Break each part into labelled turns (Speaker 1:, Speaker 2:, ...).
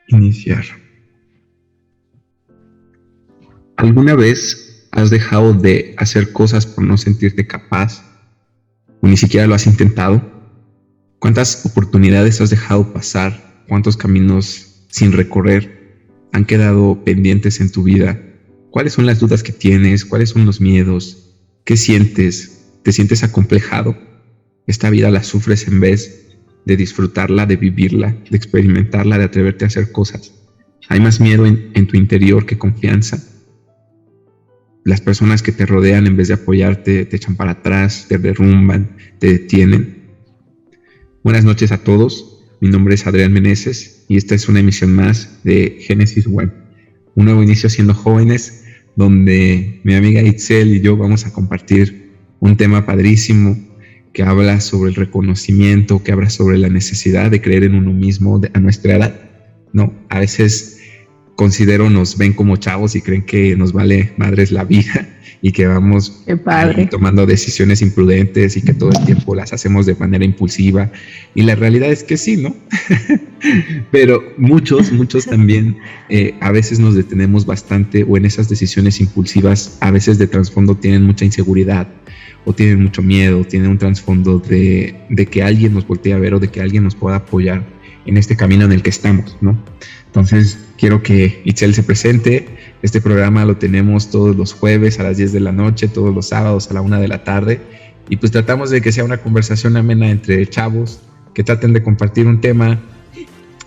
Speaker 1: Iniciar. ¿Alguna vez has dejado de hacer cosas por no sentirte capaz o ni siquiera lo has intentado? ¿Cuántas oportunidades has dejado pasar? ¿Cuántos caminos sin recorrer han quedado pendientes en tu vida? ¿Cuáles son las dudas que tienes? ¿Cuáles son los miedos? ¿Qué sientes? ¿Te sientes acomplejado? ¿Esta vida la sufres en vez de disfrutarla, de vivirla, de experimentarla, de atreverte a hacer cosas? ¿Hay más miedo en tu interior que confianza? Las personas que te rodean, en vez de apoyarte, te echan para atrás, te derrumban, te detienen. Buenas noches a todos. Mi nombre es Adrián Meneses y esta es una emisión más de Génesis Web. Un nuevo inicio siendo jóvenes, donde mi amiga Itzel y yo vamos a compartir un tema padrísimo que habla sobre el reconocimiento, que habla sobre la necesidad de creer en uno mismo a nuestra edad, ¿no? A veces considero nos ven como chavos y creen que nos vale madres la vida y que vamos tomando decisiones imprudentes y que todo el tiempo las hacemos de manera impulsiva, y la realidad es que sí, ¿no? Pero muchos también a veces nos detenemos bastante, o en esas decisiones impulsivas a veces de trasfondo tienen mucha inseguridad o tienen mucho miedo, tienen un trasfondo de que alguien nos voltee a ver o de que alguien nos pueda apoyar en este camino en el que estamos, ¿no? Entonces quiero que Itzel se presente. Este programa lo tenemos todos los jueves a las 10 de la noche, todos los sábados a la 1 de la tarde, y pues tratamos de que sea una conversación amena entre chavos que traten de compartir un tema,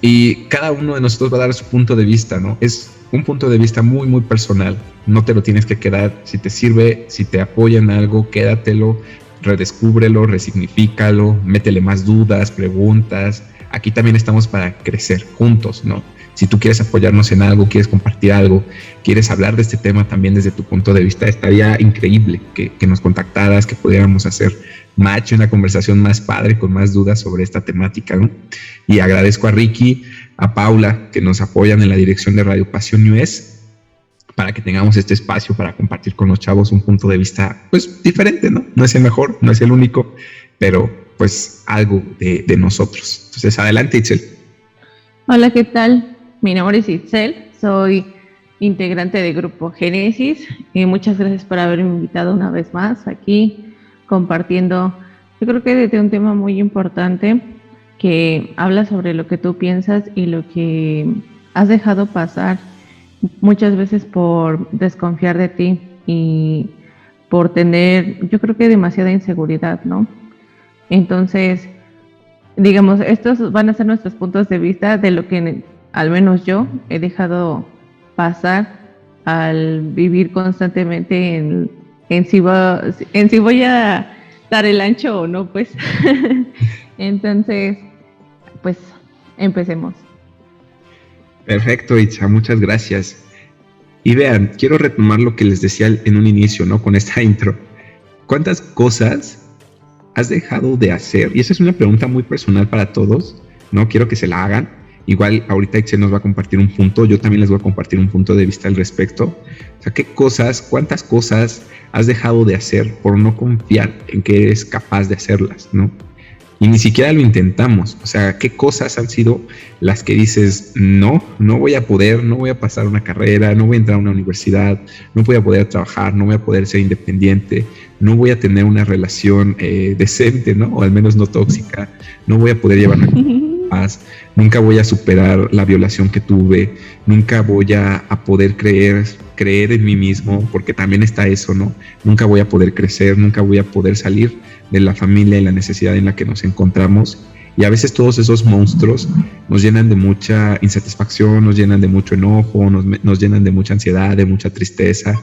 Speaker 1: y cada uno de nosotros va a dar su punto de vista, ¿no? Es un punto de vista muy, muy personal. No te lo tienes que quedar. Si te sirve, si te apoya en algo, quédatelo, redescúbrelo, resignifícalo, métele más dudas, preguntas. Aquí también estamos para crecer juntos, ¿no? Si tú quieres apoyarnos en algo, quieres compartir algo, quieres hablar de este tema también desde tu punto de vista, estaría increíble que nos contactaras, que pudiéramos hacer match, una conversación más padre, con más dudas sobre esta temática, ¿no? Y agradezco a Ricky, a Paula, que nos apoyan en la dirección de Radio Pasión US, para que tengamos este espacio para compartir con los chavos un punto de vista, pues, diferente, ¿no? No es el mejor, no es el único, pero, pues, algo de nosotros. Entonces, adelante, Itzel.
Speaker 2: Hola, ¿qué tal? Mi nombre es Itzel, soy integrante del grupo Génesis, y muchas gracias por haberme invitado una vez más aquí, compartiendo, yo creo que de un tema muy importante que habla sobre lo que tú piensas y lo que has dejado pasar muchas veces por desconfiar de ti y por tener, yo creo que demasiada inseguridad, ¿no? Entonces, digamos, estos van a ser nuestros puntos de vista de lo que al menos yo he dejado pasar al vivir constantemente en si voy a dar el ancho o no, pues. Entonces, pues, empecemos.
Speaker 1: Perfecto, Itza, muchas gracias. Y vean, quiero retomar lo que les decía en un inicio, ¿no? Con esta intro. ¿Cuántas cosas has dejado de hacer? Y esa es una pregunta muy personal para todos, ¿no? Quiero que se la hagan. Igual ahorita Itzel nos va a compartir un punto, yo también les voy a compartir un punto de vista al respecto. O sea, cuántas cosas has dejado de hacer por no confiar en que eres capaz de hacerlas, ¿no? Y ni siquiera lo intentamos. O sea, ¿qué cosas han sido las que dices, no voy a poder, no voy a pasar una carrera, no voy a entrar a una universidad, no voy a poder trabajar, no voy a poder ser independiente, no voy a tener una relación decente, ¿no? O al menos no tóxica, no voy a poder llevar paz, nunca voy a superar la violación que tuve, nunca voy a poder creer en mí mismo, porque también está eso, ¿no? Nunca voy a poder crecer, nunca voy a poder salir de la familia y la necesidad en la que nos encontramos. Y a veces todos esos monstruos nos llenan de mucha insatisfacción, nos llenan de mucho enojo, nos llenan de mucha ansiedad, de mucha tristeza,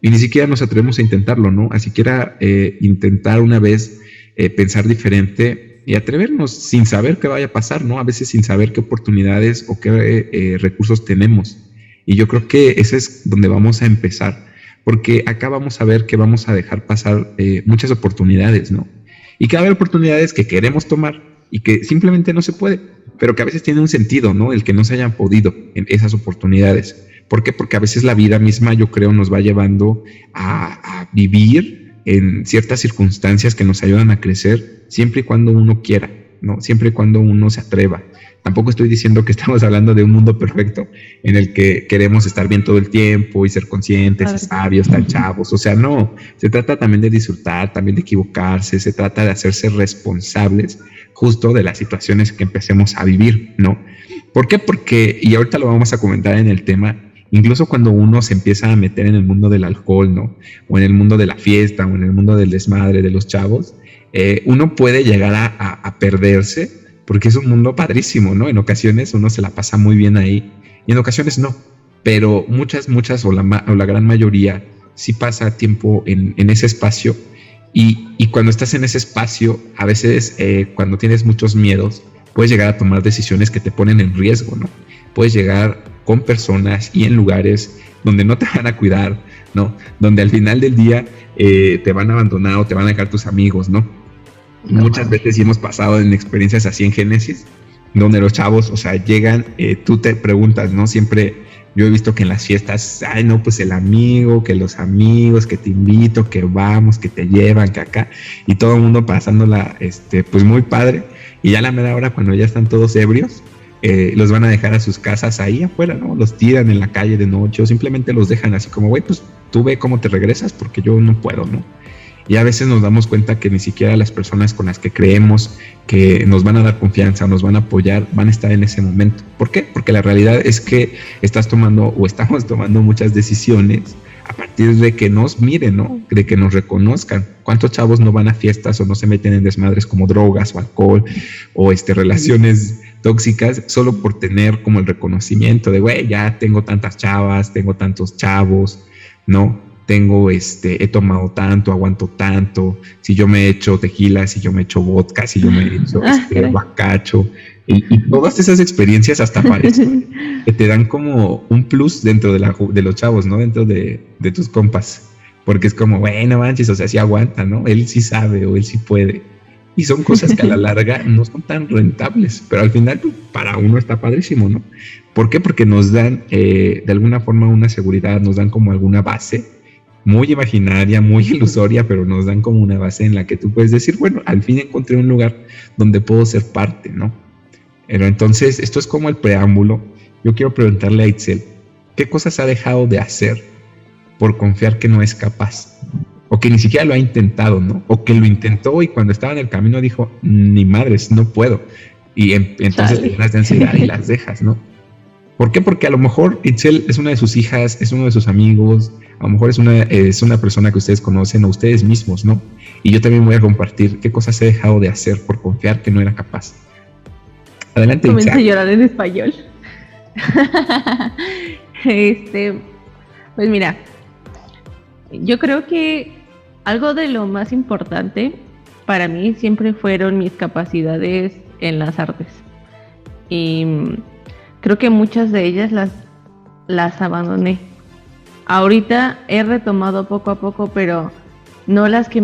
Speaker 1: y ni siquiera nos atrevemos a intentarlo, ¿no? A siquiera intentar una vez pensar diferente y atrevernos sin saber qué vaya a pasar, ¿no? A veces sin saber qué oportunidades o qué recursos tenemos. Y yo creo que ese es donde vamos a empezar, porque acá vamos a ver que vamos a dejar pasar muchas oportunidades, ¿no? Y que va a haber oportunidades que queremos tomar y que simplemente no se puede, pero que a veces tiene un sentido, ¿no? El que no se hayan podido en esas oportunidades. ¿Por qué? Porque a veces la vida misma, yo creo, nos va llevando a vivir en ciertas circunstancias que nos ayudan a crecer siempre y cuando uno quiera. ¿no? Siempre y cuando uno se atreva. Tampoco estoy diciendo que estamos hablando de un mundo perfecto en el que queremos estar bien todo el tiempo y ser conscientes y sabios, tan chavos. O sea, no, se trata también de disfrutar, también de equivocarse, se trata de hacerse responsables justo de las situaciones que empecemos a vivir, ¿no? ¿Por qué? Porque, y ahorita lo vamos a comentar en el tema, incluso cuando uno se empieza a meter en el mundo del alcohol, ¿no? O en el mundo de la fiesta, o en el mundo del desmadre de los chavos, uno puede llegar a perderse, porque es un mundo padrísimo, ¿no? En ocasiones uno se la pasa muy bien ahí y en ocasiones no, pero muchas o la gran mayoría sí pasa tiempo en ese espacio y cuando estás en ese espacio, a veces cuando tienes muchos miedos, puedes llegar a tomar decisiones que te ponen en riesgo, ¿no? Puedes llegar con personas y en lugares donde no te van a cuidar, ¿no? Donde al final del día te van a abandonar o te van a dejar tus amigos, ¿no? Muchas veces sí hemos pasado en experiencias así en Génesis, donde los chavos, o sea, llegan, tú te preguntas, ¿no? Siempre yo he visto que en las fiestas, ay, no, pues el amigo, que los amigos, que te invito, que vamos, que te llevan, que acá, y todo el mundo pasándola, pues muy padre, y ya a la mera hora, cuando ya están todos ebrios, los van a dejar a sus casas ahí afuera, ¿no? Los tiran en la calle de noche, o simplemente los dejan así como, güey, pues tú ve cómo te regresas, porque yo no puedo, ¿no? Y a veces nos damos cuenta que ni siquiera las personas con las que creemos que nos van a dar confianza, nos van a apoyar, van a estar en ese momento. ¿Por qué? Porque la realidad es que estás tomando o estamos tomando muchas decisiones a partir de que nos miren, ¿no? De que nos reconozcan. ¿Cuántos chavos no van a fiestas o no se meten en desmadres como drogas o alcohol o relaciones tóxicas solo por tener como el reconocimiento de, güey, ya tengo tantas chavas, tengo tantos chavos, ¿no? Tengo, he tomado tanto, aguanto tanto, si yo me he hecho tequila, si yo me he hecho vodka, si yo me he hecho bacacho, y todas esas experiencias hasta parecen que te dan como un plus dentro de los chavos, ¿no? Dentro de tus compas, porque es como, bueno, manches, o sea, sí aguanta, ¿no? Él sí sabe o él sí puede, y son cosas que a la larga no son tan rentables, pero al final pues, para uno está padrísimo, ¿no? ¿Por qué? Porque nos dan de alguna forma una seguridad, nos dan como alguna base muy imaginaria, muy ilusoria, pero nos dan como una base en la que tú puedes decir, bueno, al fin encontré un lugar donde puedo ser parte, ¿no? Pero entonces, esto es como el preámbulo. Yo quiero preguntarle a Itzel, ¿qué cosas ha dejado de hacer por confiar que no es capaz? O que ni siquiera lo ha intentado, ¿no? O que lo intentó y cuando estaba en el camino dijo, ni madres, no puedo. Y entonces te llenas de ansiedad y las dejas, ¿no? ¿Por qué? Porque a lo mejor Itzel es una de sus hijas, es uno de sus amigos, a lo mejor es una persona que ustedes conocen o ustedes mismos, ¿no? Y yo también voy a compartir qué cosas he dejado de hacer por confiar que no era capaz. Adelante,
Speaker 2: Itzel. Comencé a llorar en español. Pues mira, yo creo que algo de lo más importante para mí siempre fueron mis capacidades en las artes. Y creo que muchas de ellas las abandoné. Ahorita he retomado poco a poco, pero no las que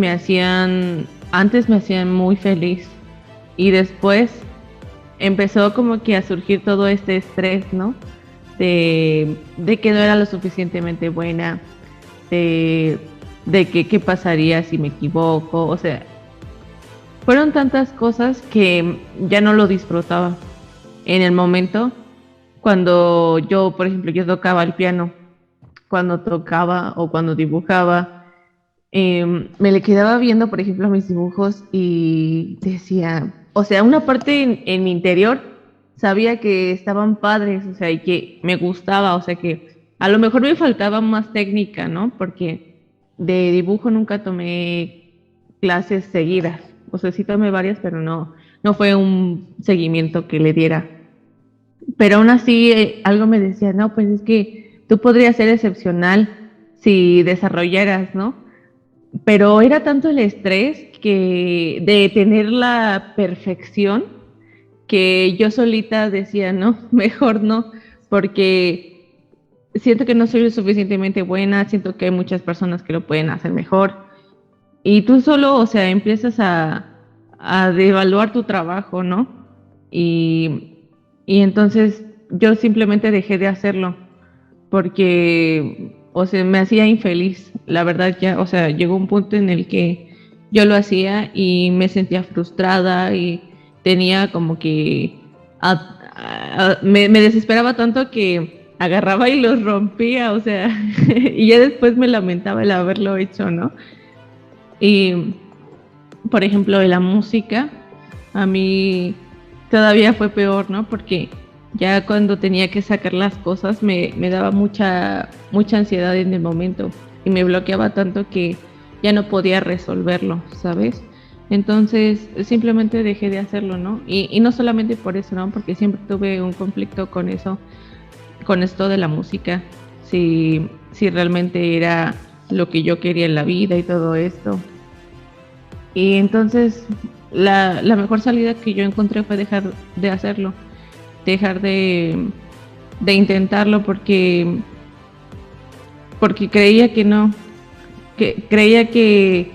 Speaker 2: antes me hacían muy feliz. Y después empezó como que a surgir todo este estrés, ¿no? De que no era lo suficientemente buena, de que qué pasaría si me equivoco, o sea, fueron tantas cosas que ya no lo disfrutaba. En el momento, cuando yo, por ejemplo, yo tocaba el piano, cuando tocaba o cuando dibujaba, me le quedaba viendo, por ejemplo, mis dibujos y decía, o sea, una parte en mi interior sabía que estaban padres, o sea, y que me gustaba, o sea, que a lo mejor me faltaba más técnica, ¿no? Porque de dibujo nunca tomé clases seguidas, o sea, sí tomé varias, pero no fue un seguimiento que le diera. Pero aún así, algo me decía, no, pues es que tú podrías ser excepcional si desarrollaras, ¿no? Pero era tanto el estrés que de tener la perfección que yo solita decía, no, mejor no, porque siento que no soy lo suficientemente buena, siento que hay muchas personas que lo pueden hacer mejor. Y tú solo, o sea, empiezas a devaluar tu trabajo, ¿no? Y entonces yo simplemente dejé de hacerlo porque, o sea, me hacía infeliz. La verdad ya, o sea, llegó un punto en el que yo lo hacía y me sentía frustrada y tenía como que me desesperaba tanto que agarraba y los rompía, o sea, y ya después me lamentaba el haberlo hecho, ¿no? Y, por ejemplo, de la música, a mí todavía fue peor, ¿no? Porque ya cuando tenía que sacar las cosas me daba mucha ansiedad en el momento y me bloqueaba tanto que ya no podía resolverlo, ¿sabes? Entonces simplemente dejé de hacerlo, ¿no? Y no solamente por eso, ¿no? Porque siempre tuve un conflicto con eso, con esto de la música, si realmente era lo que yo quería en la vida y todo esto. Y entonces la mejor salida que yo encontré fue dejar de hacerlo, dejar de intentarlo porque creía que no, que creía que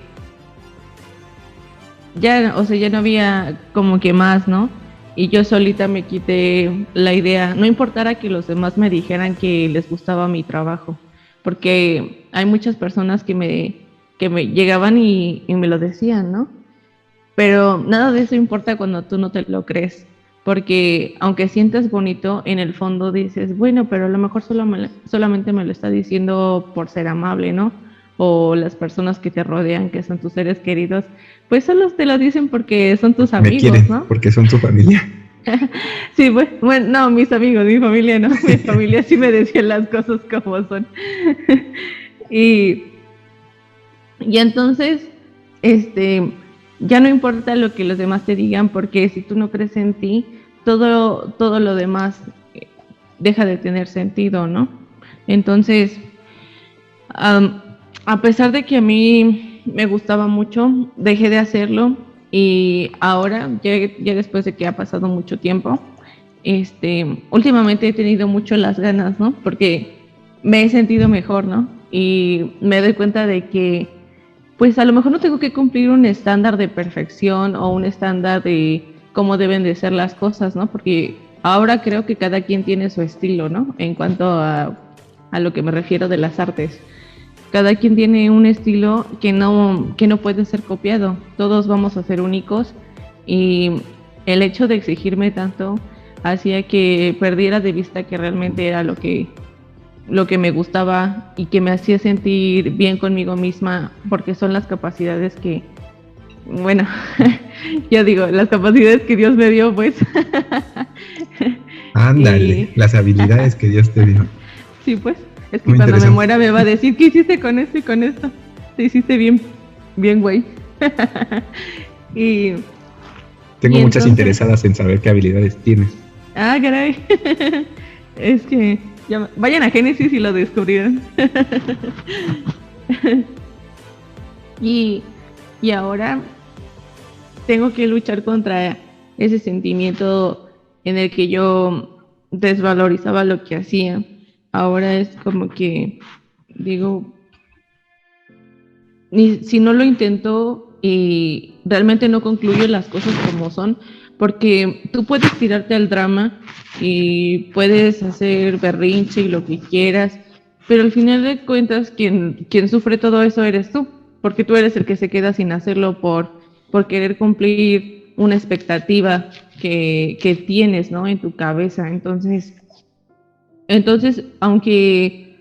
Speaker 2: ya, o sea, ya no había como que más, ¿no? Y yo solita me quité la idea, no importara que los demás me dijeran que les gustaba mi trabajo, porque hay muchas personas que me llegaban y me lo decían, ¿no? Pero nada de eso importa cuando tú no te lo crees, porque aunque sientes bonito, en el fondo dices, bueno, pero a lo mejor solamente me lo está diciendo por ser amable, ¿no? O las personas que te rodean, que son tus seres queridos, pues solo te lo dicen porque son tus
Speaker 1: Me
Speaker 2: amigos,
Speaker 1: quieren
Speaker 2: ¿no?
Speaker 1: porque son tu familia.
Speaker 2: Sí, bueno, no, mis amigos, mi familia no, mi familia sí me decían las cosas como son. y, y entonces, ya no importa lo que los demás te digan, porque si tú no crees en ti, todo lo demás deja de tener sentido, ¿no? Entonces, um, a pesar de que a mí me gustaba mucho, dejé de hacerlo y ahora, ya después de que ha pasado mucho tiempo, últimamente he tenido mucho las ganas, ¿no? Porque me he sentido mejor, ¿no? Y me doy cuenta de que pues a lo mejor no tengo que cumplir un estándar de perfección o un estándar de cómo deben de ser las cosas, ¿no? Porque ahora creo que cada quien tiene su estilo, ¿no? En cuanto a lo que me refiero de las artes. Cada quien tiene un estilo que no puede ser copiado. Todos vamos a ser únicos y el hecho de exigirme tanto hacía que perdiera de vista que realmente era lo que me gustaba y que me hacía sentir bien conmigo misma, porque son las capacidades que, bueno, yo digo, las capacidades que Dios me dio, pues.
Speaker 1: Ándale, las habilidades que Dios te dio.
Speaker 2: Sí, pues, es que
Speaker 1: Muy
Speaker 2: cuando me
Speaker 1: interesante.
Speaker 2: muera me va a decir, ¿qué hiciste con esto y con esto? Te hiciste bien, bien, güey. y,
Speaker 1: Tengo
Speaker 2: y
Speaker 1: muchas
Speaker 2: entonces,
Speaker 1: interesadas en saber qué habilidades tienes.
Speaker 2: caray, es que vayan a Génesis y lo descubrirán. y, y ahora tengo que luchar contra ese sentimiento en el que yo desvalorizaba lo que hacía. Ahora es como que digo, si no lo intento y realmente no concluyo las cosas como son, porque tú puedes tirarte al drama y puedes hacer berrinche y lo que quieras, pero al final de cuentas quien sufre todo eso eres tú, porque tú eres el que se queda sin hacerlo por querer cumplir una expectativa que tienes, ¿no? En tu cabeza. Entonces, aunque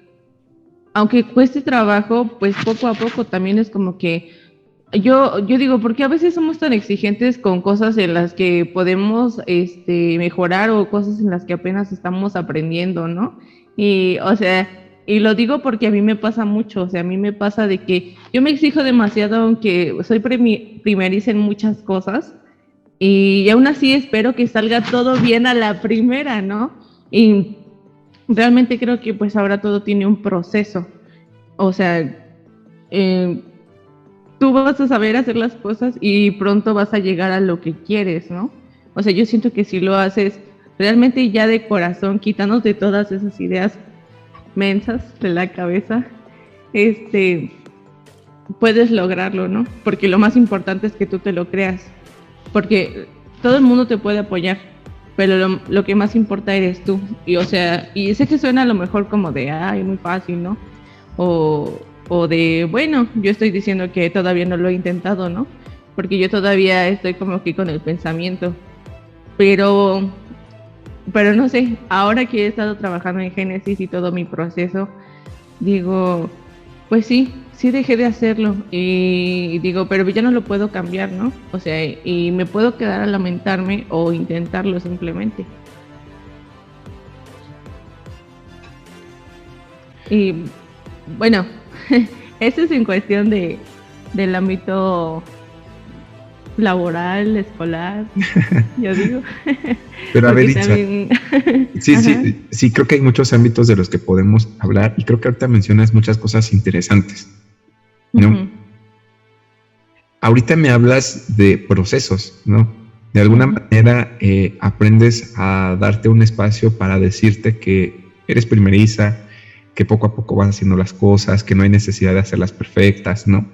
Speaker 2: cueste trabajo, pues poco a poco también es como que yo digo, porque a veces somos tan exigentes con cosas en las que podemos mejorar o cosas en las que apenas estamos aprendiendo, ¿no? Y, o sea, y lo digo porque a mí me pasa mucho, o sea, a mí me pasa de que yo me exijo demasiado, aunque soy primeriza en muchas cosas, y aún así espero que salga todo bien a la primera, ¿no? Y realmente creo que pues ahora todo tiene un proceso, o sea, eh, tú vas a saber hacer las cosas y pronto vas a llegar a lo que quieres, ¿no? O sea, yo siento que si lo haces realmente ya de corazón, quitándote todas esas ideas mensas de la cabeza, puedes lograrlo, ¿no? Porque lo más importante es que tú te lo creas, porque todo el mundo te puede apoyar, pero lo que más importa eres tú. Y o sea, y sé que suena a lo mejor como de, ay, muy fácil, ¿no? O de, bueno, yo estoy diciendo que todavía no lo he intentado, ¿no? Porque yo todavía estoy como que con el pensamiento. pero, pero no sé, ahora que he estado trabajando en Génesis y todo mi proceso, digo, pues sí dejé de hacerlo y digo, pero ya no lo puedo cambiar, ¿no? O sea, y me puedo quedar a lamentarme o intentarlo simplemente. Y bueno, eso es en cuestión del ámbito laboral, escolar, yo digo.
Speaker 1: Pero a ver,
Speaker 2: Porque
Speaker 1: Itza,
Speaker 2: también...
Speaker 1: sí,
Speaker 2: Ajá.
Speaker 1: sí, sí, creo que hay muchos ámbitos de los que podemos hablar y creo que ahorita mencionas muchas cosas interesantes, ¿no?
Speaker 2: Uh-huh.
Speaker 1: Ahorita me hablas de procesos, ¿no? De alguna
Speaker 2: Uh-huh.
Speaker 1: manera aprendes a darte un espacio para decirte que eres primeriza, que poco a poco vas haciendo las cosas, que no hay necesidad de hacerlas perfectas, ¿no?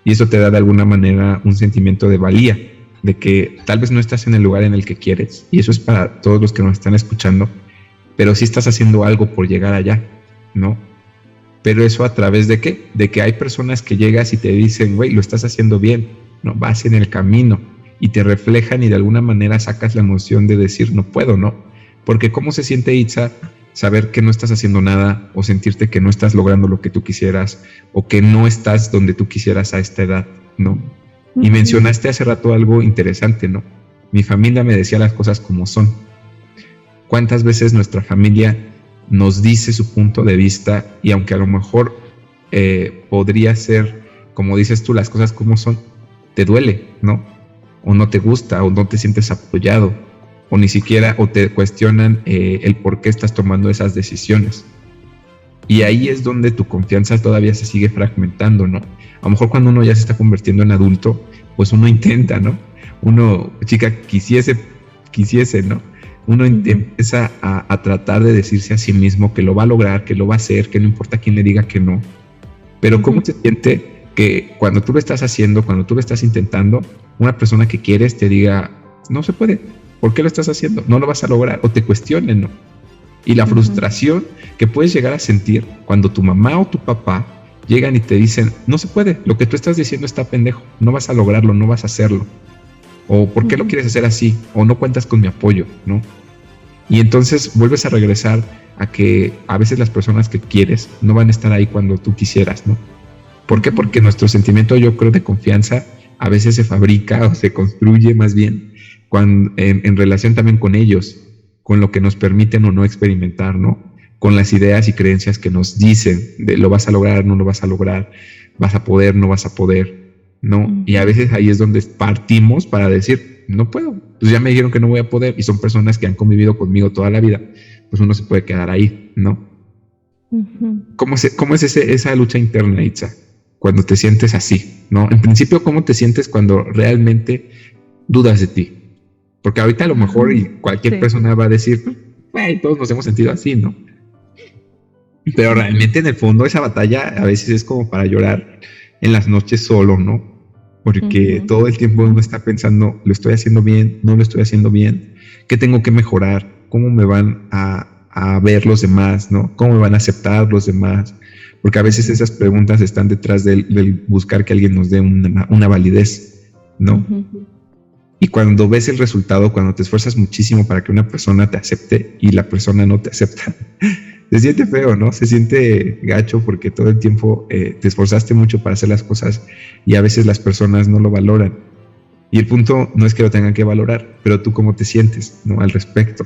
Speaker 1: Y eso te da de alguna manera un sentimiento de valía, de que tal vez no estás en el lugar en el que quieres, y eso es para todos los que nos están escuchando, pero sí estás haciendo algo por llegar allá, ¿no? Pero eso a través de qué? De que hay personas que llegas y te dicen, güey, lo estás haciendo bien, no vas en el camino y te reflejan y de alguna manera sacas la emoción de decir, no puedo, ¿no? Porque ¿cómo se siente, Itza, saber que no estás haciendo nada o sentirte que no estás logrando lo que tú quisieras o que no estás donde tú quisieras a esta edad, ¿no? Y
Speaker 2: Uh-huh.
Speaker 1: mencionaste hace rato algo interesante, ¿no? Mi familia me decía las cosas como son. ¿Cuántas veces nuestra familia nos dice su punto de vista y aunque a lo mejor podría ser, como dices tú, las cosas como son, te duele, ¿no? O no te gusta, o no te sientes apoyado, o ni siquiera, o te cuestionan el por qué estás tomando esas decisiones. Y ahí es donde tu confianza todavía se sigue fragmentando, ¿no? A lo mejor cuando uno ya se está convirtiendo en adulto, pues uno intenta, ¿no? Uno, chica, quisiese, ¿no? Uno
Speaker 2: Uh-huh.
Speaker 1: empieza a tratar de decirse a sí mismo que lo va a lograr, que lo va a hacer, que no importa quién le diga que no. Pero ¿cómo
Speaker 2: Uh-huh.
Speaker 1: se siente que cuando tú lo estás haciendo, cuando tú lo estás intentando, una persona que quieres te diga, no se puede, ¿por qué lo estás haciendo? No lo vas a lograr, o te cuestionen, ¿no? Y la
Speaker 2: Uh-huh.
Speaker 1: frustración que puedes llegar a sentir cuando tu mamá o tu papá llegan y te dicen, no se puede, lo que tú estás diciendo está pendejo, no vas a lograrlo, no vas a hacerlo, o ¿por qué lo
Speaker 2: Uh-huh.
Speaker 1: quieres hacer así? O no cuentas con mi apoyo, ¿no? Y entonces vuelves a regresar a que a veces las personas que quieres no van a estar ahí cuando tú quisieras, ¿no? ¿Por qué?
Speaker 2: Uh-huh.
Speaker 1: Porque nuestro sentimiento, yo creo, de confianza a veces se fabrica o se construye más bien en relación también con ellos, con lo que nos permiten o no experimentar, ¿no? Con las ideas y creencias que nos dicen de lo vas a lograr, no lo vas a lograr, vas a poder, no vas a poder, ¿no? Y a
Speaker 2: Uh-huh.
Speaker 1: veces ahí es donde partimos para decir, no puedo, pues ya me dijeron que no voy a poder y son personas que han convivido conmigo toda la vida, pues uno se puede quedar ahí, ¿no?
Speaker 2: Uh-huh.
Speaker 1: ¿Cómo es esa lucha interna, Itza? Cuando te sientes así, ¿no? En principio, ¿cómo te sientes cuando realmente dudas de ti? Porque ahorita a lo mejor y cualquier
Speaker 2: Sí.
Speaker 1: persona va a decir, hey, todos nos hemos sentido así, ¿no? Pero
Speaker 2: Uh-huh.
Speaker 1: realmente en el fondo esa batalla a veces es como para llorar en las noches solo, ¿no? Porque
Speaker 2: Uh-huh.
Speaker 1: todo el tiempo uno está pensando, ¿lo estoy haciendo bien? ¿No lo estoy haciendo bien? ¿Qué tengo que mejorar? ¿Cómo me van a ver los demás? ¿No? ¿Cómo me van a aceptar los demás? Porque a veces
Speaker 2: Uh-huh.
Speaker 1: esas preguntas están detrás del buscar que alguien nos dé una validez, ¿no?
Speaker 2: Uh-huh.
Speaker 1: Y cuando ves el resultado, cuando te esfuerzas muchísimo para que una persona te acepte y la persona no te acepta, se siente feo, ¿no? Se siente gacho porque todo el tiempo te esforzaste mucho para hacer las cosas y a veces las personas no lo valoran. Y el punto no es que lo tengan que valorar, pero tú cómo te sientes, ¿no? Al respecto.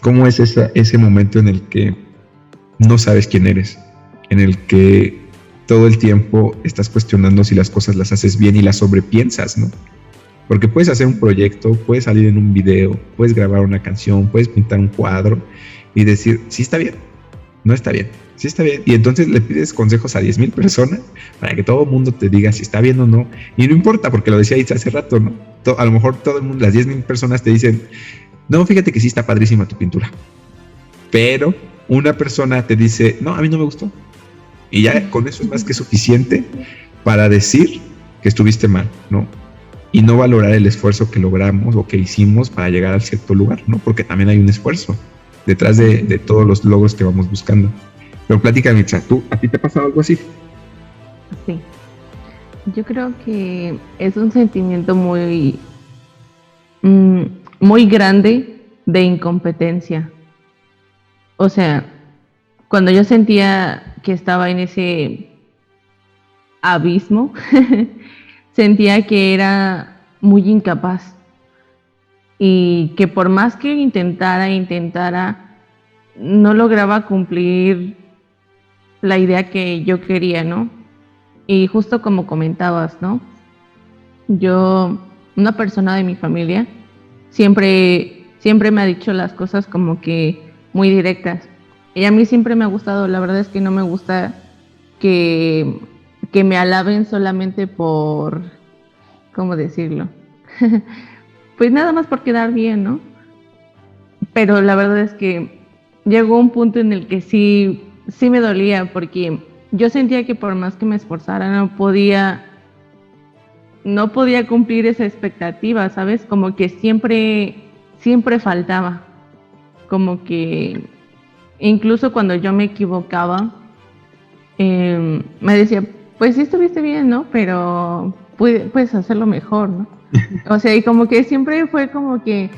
Speaker 1: ¿Cómo es ese momento en el que no sabes quién eres? En el que todo el tiempo estás cuestionando si las cosas las haces bien y las sobrepiensas, ¿no? Porque puedes hacer un proyecto, puedes salir en un video, puedes grabar una canción, puedes pintar un cuadro y decir, sí está bien, no está bien, sí está bien. Y entonces le pides consejos a 10,000 personas para que todo el mundo te diga si está bien o no. Y no importa, porque lo decía Itza hace rato, ¿no? A lo mejor todo el mundo, las 10,000 personas te dicen, no, fíjate que sí está padrísima tu pintura. Pero una persona te dice, no, a mí no me gustó. Y ya con eso es más que suficiente para decir que estuviste mal, ¿no? Y no valorar el esfuerzo que logramos o que hicimos para llegar a cierto lugar, ¿no? Porque también hay un esfuerzo detrás de todos los logros que vamos buscando. Pero platícame, Itza, ¿a ti te ha pasado algo así?
Speaker 2: Sí. Yo creo que es un sentimiento muy, mm, muy grande de incompetencia. O sea, cuando yo sentía que estaba en ese abismo, sentía que era muy incapaz y que por más que intentara, no lograba cumplir la idea que yo quería, ¿no? Y justo como comentabas, ¿no? Yo, una persona de mi familia, siempre me ha dicho las cosas como que muy directas. Y a mí siempre me ha gustado, la verdad es que no me gusta que, que me alaben solamente por, ¿cómo decirlo? Pues nada más por quedar bien, ¿no? Pero la verdad es que llegó un punto en el que sí me dolía porque yo sentía que por más que me esforzara no podía cumplir esa expectativa, ¿sabes? Como que siempre faltaba, como que incluso cuando yo me equivocaba, me decía, pues sí estuviste bien, ¿no? Pero puedes hacerlo mejor, ¿no? O sea, y como que siempre fue como que,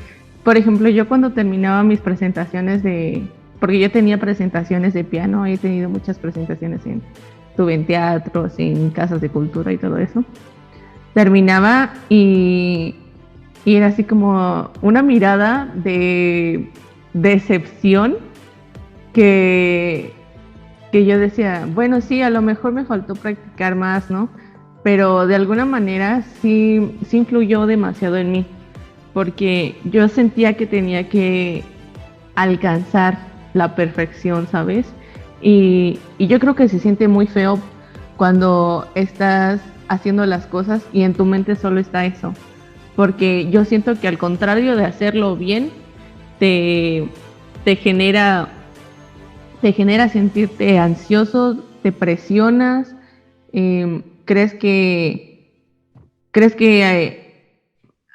Speaker 2: por ejemplo, yo cuando terminaba mis presentaciones porque yo tenía presentaciones de piano, he tenido muchas presentaciones tuve en teatros, en casas de cultura y todo eso, terminaba y era así como una mirada de decepción que, que yo decía, bueno, sí, a lo mejor me faltó practicar más, ¿no? Pero de alguna manera sí influyó demasiado en mí, porque yo sentía que tenía que alcanzar la perfección, ¿sabes? Y yo creo que se siente muy feo cuando estás haciendo las cosas y en tu mente solo está eso, porque yo siento que al contrario de hacerlo bien, te, te genera te genera sentirte ansioso, te presionas, crees que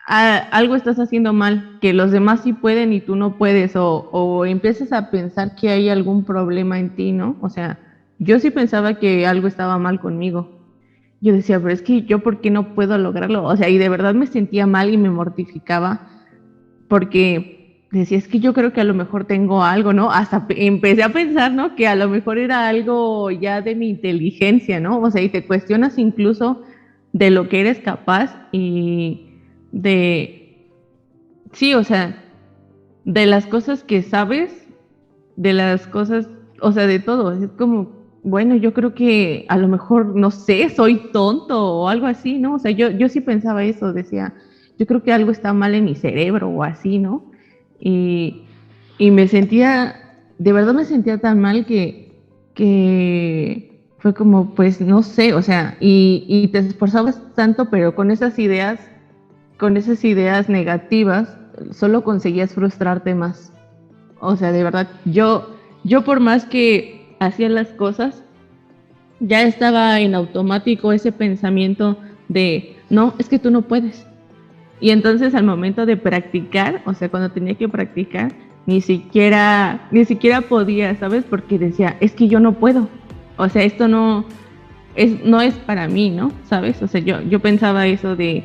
Speaker 2: algo estás haciendo mal, que los demás sí pueden y tú no puedes, o empiezas a pensar que hay algún problema en ti, ¿no? O sea, yo sí pensaba que algo estaba mal conmigo. Yo decía, pero es que yo, ¿por qué no puedo lograrlo? O sea, y de verdad me sentía mal y me mortificaba porque decía, es que yo creo que a lo mejor tengo algo, ¿no? Hasta empecé a pensar, ¿no? Que a lo mejor era algo ya de mi inteligencia, ¿no? O sea, y te cuestionas incluso de lo que eres capaz y de, sí, o sea, de las cosas que sabes, de las cosas, o sea, de todo. Es como, bueno, yo creo que a lo mejor, no sé, soy tonto o algo así, ¿no? O sea, yo sí pensaba eso, decía, yo creo que algo está mal en mi cerebro o así, ¿no? Y, y de verdad me sentía tan mal que fue como, pues, no sé, o sea, y te esforzabas tanto, pero con esas ideas negativas, solo conseguías frustrarte más. O sea, de verdad, yo por más que hacía las cosas, ya estaba en automático ese pensamiento de, no, es que tú no puedes. Y entonces al momento de practicar, o sea, cuando tenía que practicar, ni siquiera podía, ¿sabes? Porque decía, es que yo no puedo. O sea, esto no es para mí, ¿no? ¿Sabes? O sea, yo pensaba eso de,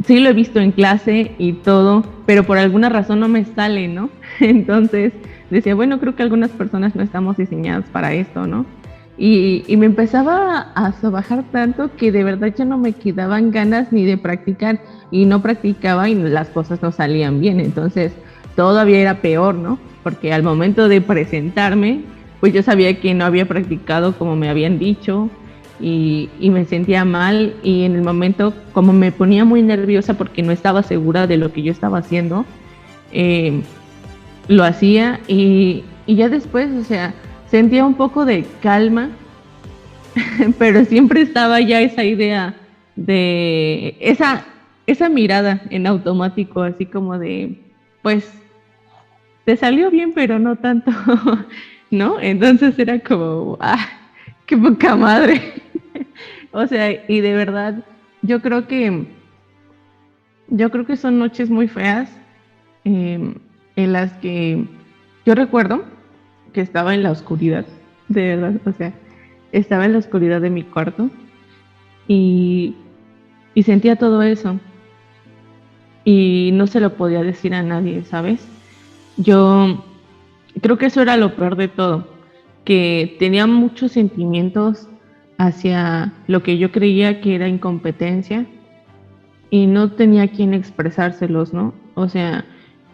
Speaker 2: sí lo he visto en clase y todo, pero por alguna razón no me sale, ¿no? Entonces decía, bueno, creo que algunas personas no estamos diseñadas para esto, ¿no? Y me empezaba a sobajar tanto que de verdad ya no me quedaban ganas ni de practicar y no practicaba y las cosas no salían bien. Entonces todavía era peor, ¿no? Porque al momento de presentarme, pues yo sabía que no había practicado como me habían dicho y me sentía mal y en el momento como me ponía muy nerviosa porque no estaba segura de lo que yo estaba haciendo, eh, lo hacía y ya después, o sea, sentía un poco de calma, pero siempre estaba ya esa idea de esa mirada en automático, así como de, pues, te salió bien, pero no tanto, ¿no? Entonces era como, qué poca madre. O sea, y de verdad, yo creo que, yo creo que son noches muy feas eh, en las que yo recuerdo que estaba en la oscuridad, de verdad, o sea, estaba en la oscuridad de mi cuarto y, y sentía todo eso. y no se lo podía decir a nadie, ¿sabes? Yo creo que eso era lo peor de todo, que tenía muchos sentimientos hacia lo que yo creía que era incompetencia y no tenía quien expresárselos, ¿no? O sea,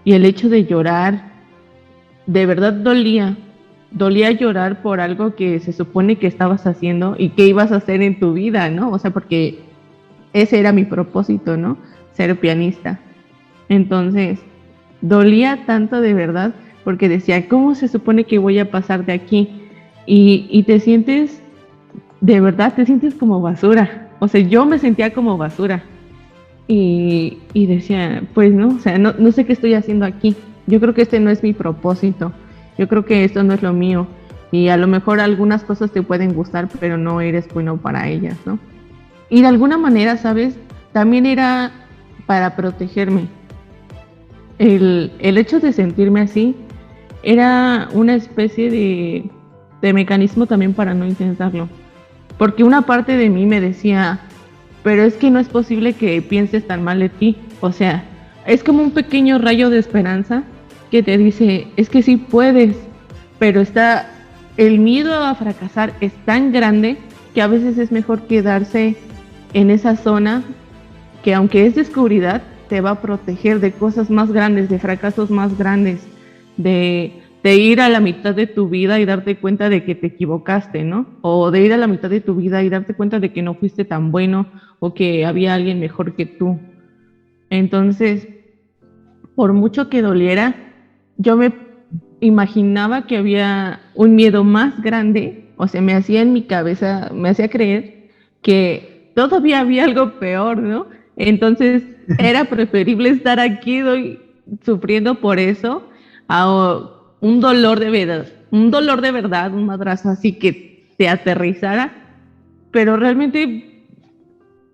Speaker 2: y el hecho de llorar, de verdad dolía llorar por algo que se supone que estabas haciendo y que ibas a hacer en tu vida, ¿no? O sea, porque ese era mi propósito, ¿no? Ser pianista. Entonces, dolía tanto de verdad porque decía, ¿cómo se supone que voy a pasar de aquí? Y te sientes, de verdad, te sientes como basura. O sea, yo me sentía como basura. Y decía, pues no, o sea, no sé qué estoy haciendo aquí. Yo creo que este no es mi propósito. Yo creo que esto no es lo mío. Y a lo mejor algunas cosas te pueden gustar, pero no eres bueno para ellas, ¿no? Y de alguna manera, ¿sabes? También era para protegerme. El hecho de sentirme así era una especie de mecanismo también para no intentarlo. Porque una parte de mí me decía, pero es que no es posible que pienses tan mal de ti. O sea, es como un pequeño rayo de esperanza que te dice, es que sí puedes, pero el miedo a fracasar es tan grande que a veces es mejor quedarse en esa zona que aunque es de oscuridad, te va a proteger de cosas más grandes, de fracasos más grandes, de ir a la mitad de tu vida y darte cuenta de que te equivocaste, ¿no? O de ir a la mitad de tu vida y darte cuenta de que no fuiste tan bueno o que había alguien mejor que tú. Entonces, por mucho que doliera, yo me imaginaba que había un miedo más grande, o sea, me hacía en mi cabeza, me hacía creer que todavía había algo peor, ¿no? Entonces, era preferible estar aquí sufriendo por eso a un dolor de verdad, un madrazo así que te aterrizara, pero realmente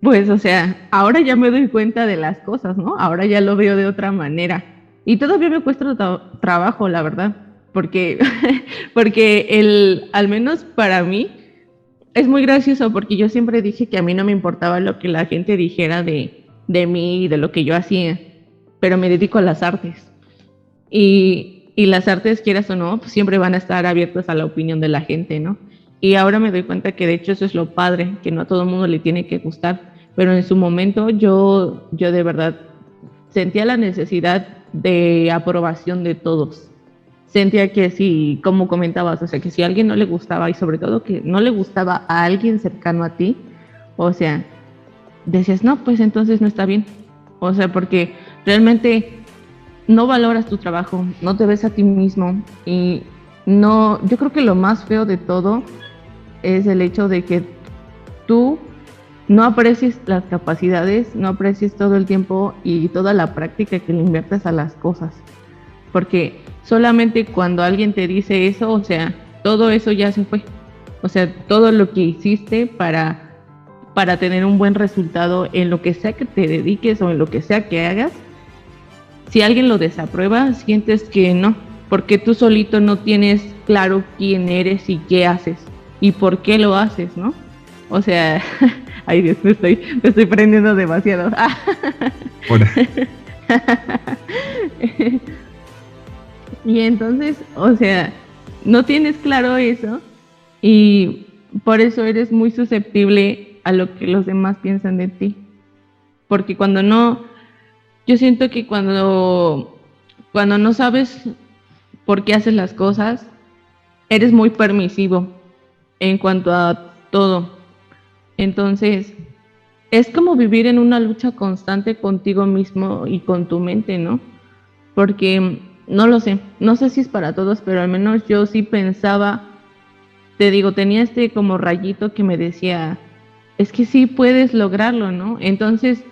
Speaker 2: pues, o sea, ahora ya me doy cuenta de las cosas, ¿no? Ahora ya lo veo de otra manera. Y todavía me cuesta trabajo, la verdad, porque, porque al menos para mí, es muy gracioso porque yo siempre dije que a mí no me importaba lo que la gente dijera de mí y de lo que yo hacía, pero me dedico a las artes. Y las artes, quieras o no, pues siempre van a estar abiertas a la opinión de la gente, ¿no? Y ahora me doy cuenta que de hecho eso es lo padre, que no a todo el mundo le tiene que gustar, pero en su momento yo de verdad sentía la necesidad de aprobación de todos. Sentía que si, como comentabas, o sea, que si a alguien no le gustaba y sobre todo que no le gustaba a alguien cercano a ti, o sea, decías, no, pues entonces no está bien. O sea, porque realmente no valoras tu trabajo, no te ves a ti mismo y no, yo creo que lo más feo de todo es el hecho de que tú no aprecies las capacidades, no aprecies todo el tiempo y toda la práctica que le inviertes a las cosas, porque solamente cuando alguien te dice eso, o sea, todo eso ya se fue, o sea, todo lo que hiciste para tener un buen resultado en lo que sea que te dediques o en lo que sea que hagas, si alguien lo desaprueba, sientes que no, porque tú solito no tienes claro quién eres y qué haces y por qué lo haces, ¿no? O sea, ay Dios, me estoy prendiendo demasiado.
Speaker 1: Ahora,
Speaker 2: Y entonces, o sea, no tienes claro eso y por eso eres muy susceptible a lo que los demás piensan de ti. Porque yo siento que cuando no sabes por qué haces las cosas, eres muy permisivo en cuanto a todo. Entonces, es como vivir en una lucha constante contigo mismo y con tu mente, ¿no? Porque no lo sé, no sé si es para todos, pero al menos yo sí pensaba, te digo, tenía este como rayito que me decía, es que sí puedes lograrlo, ¿no? Entonces,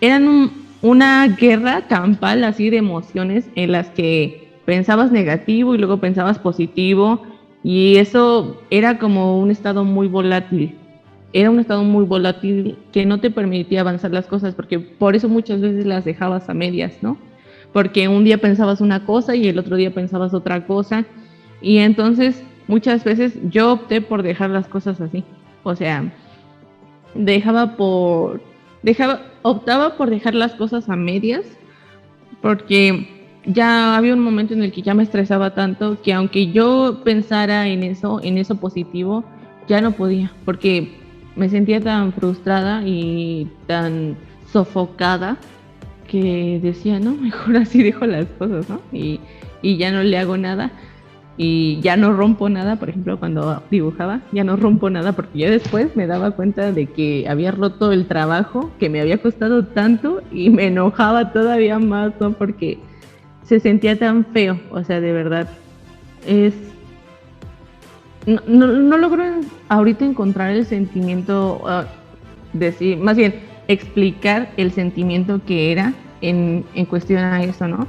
Speaker 2: eran una guerra campal así de emociones en las que pensabas negativo y luego pensabas positivo y eso era como un estado muy volátil. Era un estado muy volátil que no te permitía avanzar las cosas porque por eso muchas veces las dejabas a medias, ¿no? Porque un día pensabas una cosa y el otro día pensabas otra cosa y entonces muchas veces yo opté por dejar las cosas así. O sea, dejaba por optaba por dejar las cosas a medias porque ya había un momento en el que ya me estresaba tanto que aunque yo pensara en eso positivo, ya no podía, porque me sentía tan frustrada y tan sofocada que decía, no, mejor así dejo las cosas, ¿no? Y ya no le hago nada y ya no rompo nada, por ejemplo, cuando dibujaba, ya no rompo nada porque ya después me daba cuenta de que había roto el trabajo que me había costado tanto y me enojaba todavía más, ¿no? Porque se sentía tan feo, o sea, de verdad, es... No logro ahorita encontrar el sentimiento, decir, más bien, explicar el sentimiento que era en cuestión a eso, ¿no?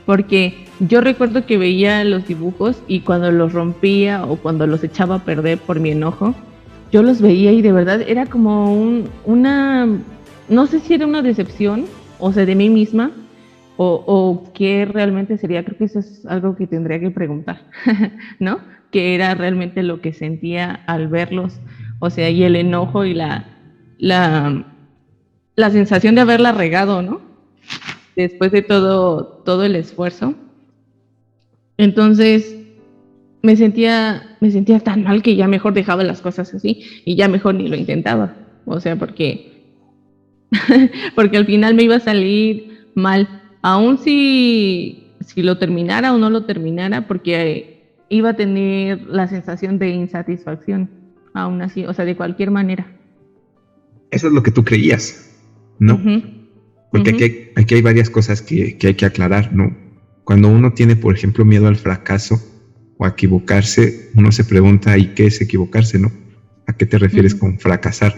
Speaker 2: Porque yo recuerdo que veía los dibujos y cuando los rompía o cuando los echaba a perder por mi enojo, yo los veía y de verdad era como una, no sé si era una decepción, o sea, de mí misma, o qué realmente sería. Creo que eso es algo que tendría que preguntar, ¿no? ¿Qué era realmente lo que sentía al verlos? O sea, y el enojo y la sensación de haberla regado, ¿no? Después de todo el esfuerzo. Entonces me sentía tan mal que ya mejor dejaba las cosas así y ya mejor ni lo intentaba. O sea, porque al final me iba a salir mal, aun si lo terminara o no lo terminara, porque iba a tener la sensación de insatisfacción, aún así, o sea, de cualquier manera.
Speaker 1: Eso es lo que tú creías, ¿no? Porque aquí hay varias cosas que hay que aclarar, ¿no? Cuando uno tiene, por ejemplo, miedo al fracaso o a equivocarse, uno se pregunta, ¿y qué es equivocarse, no? ¿A qué te refieres con fracasar?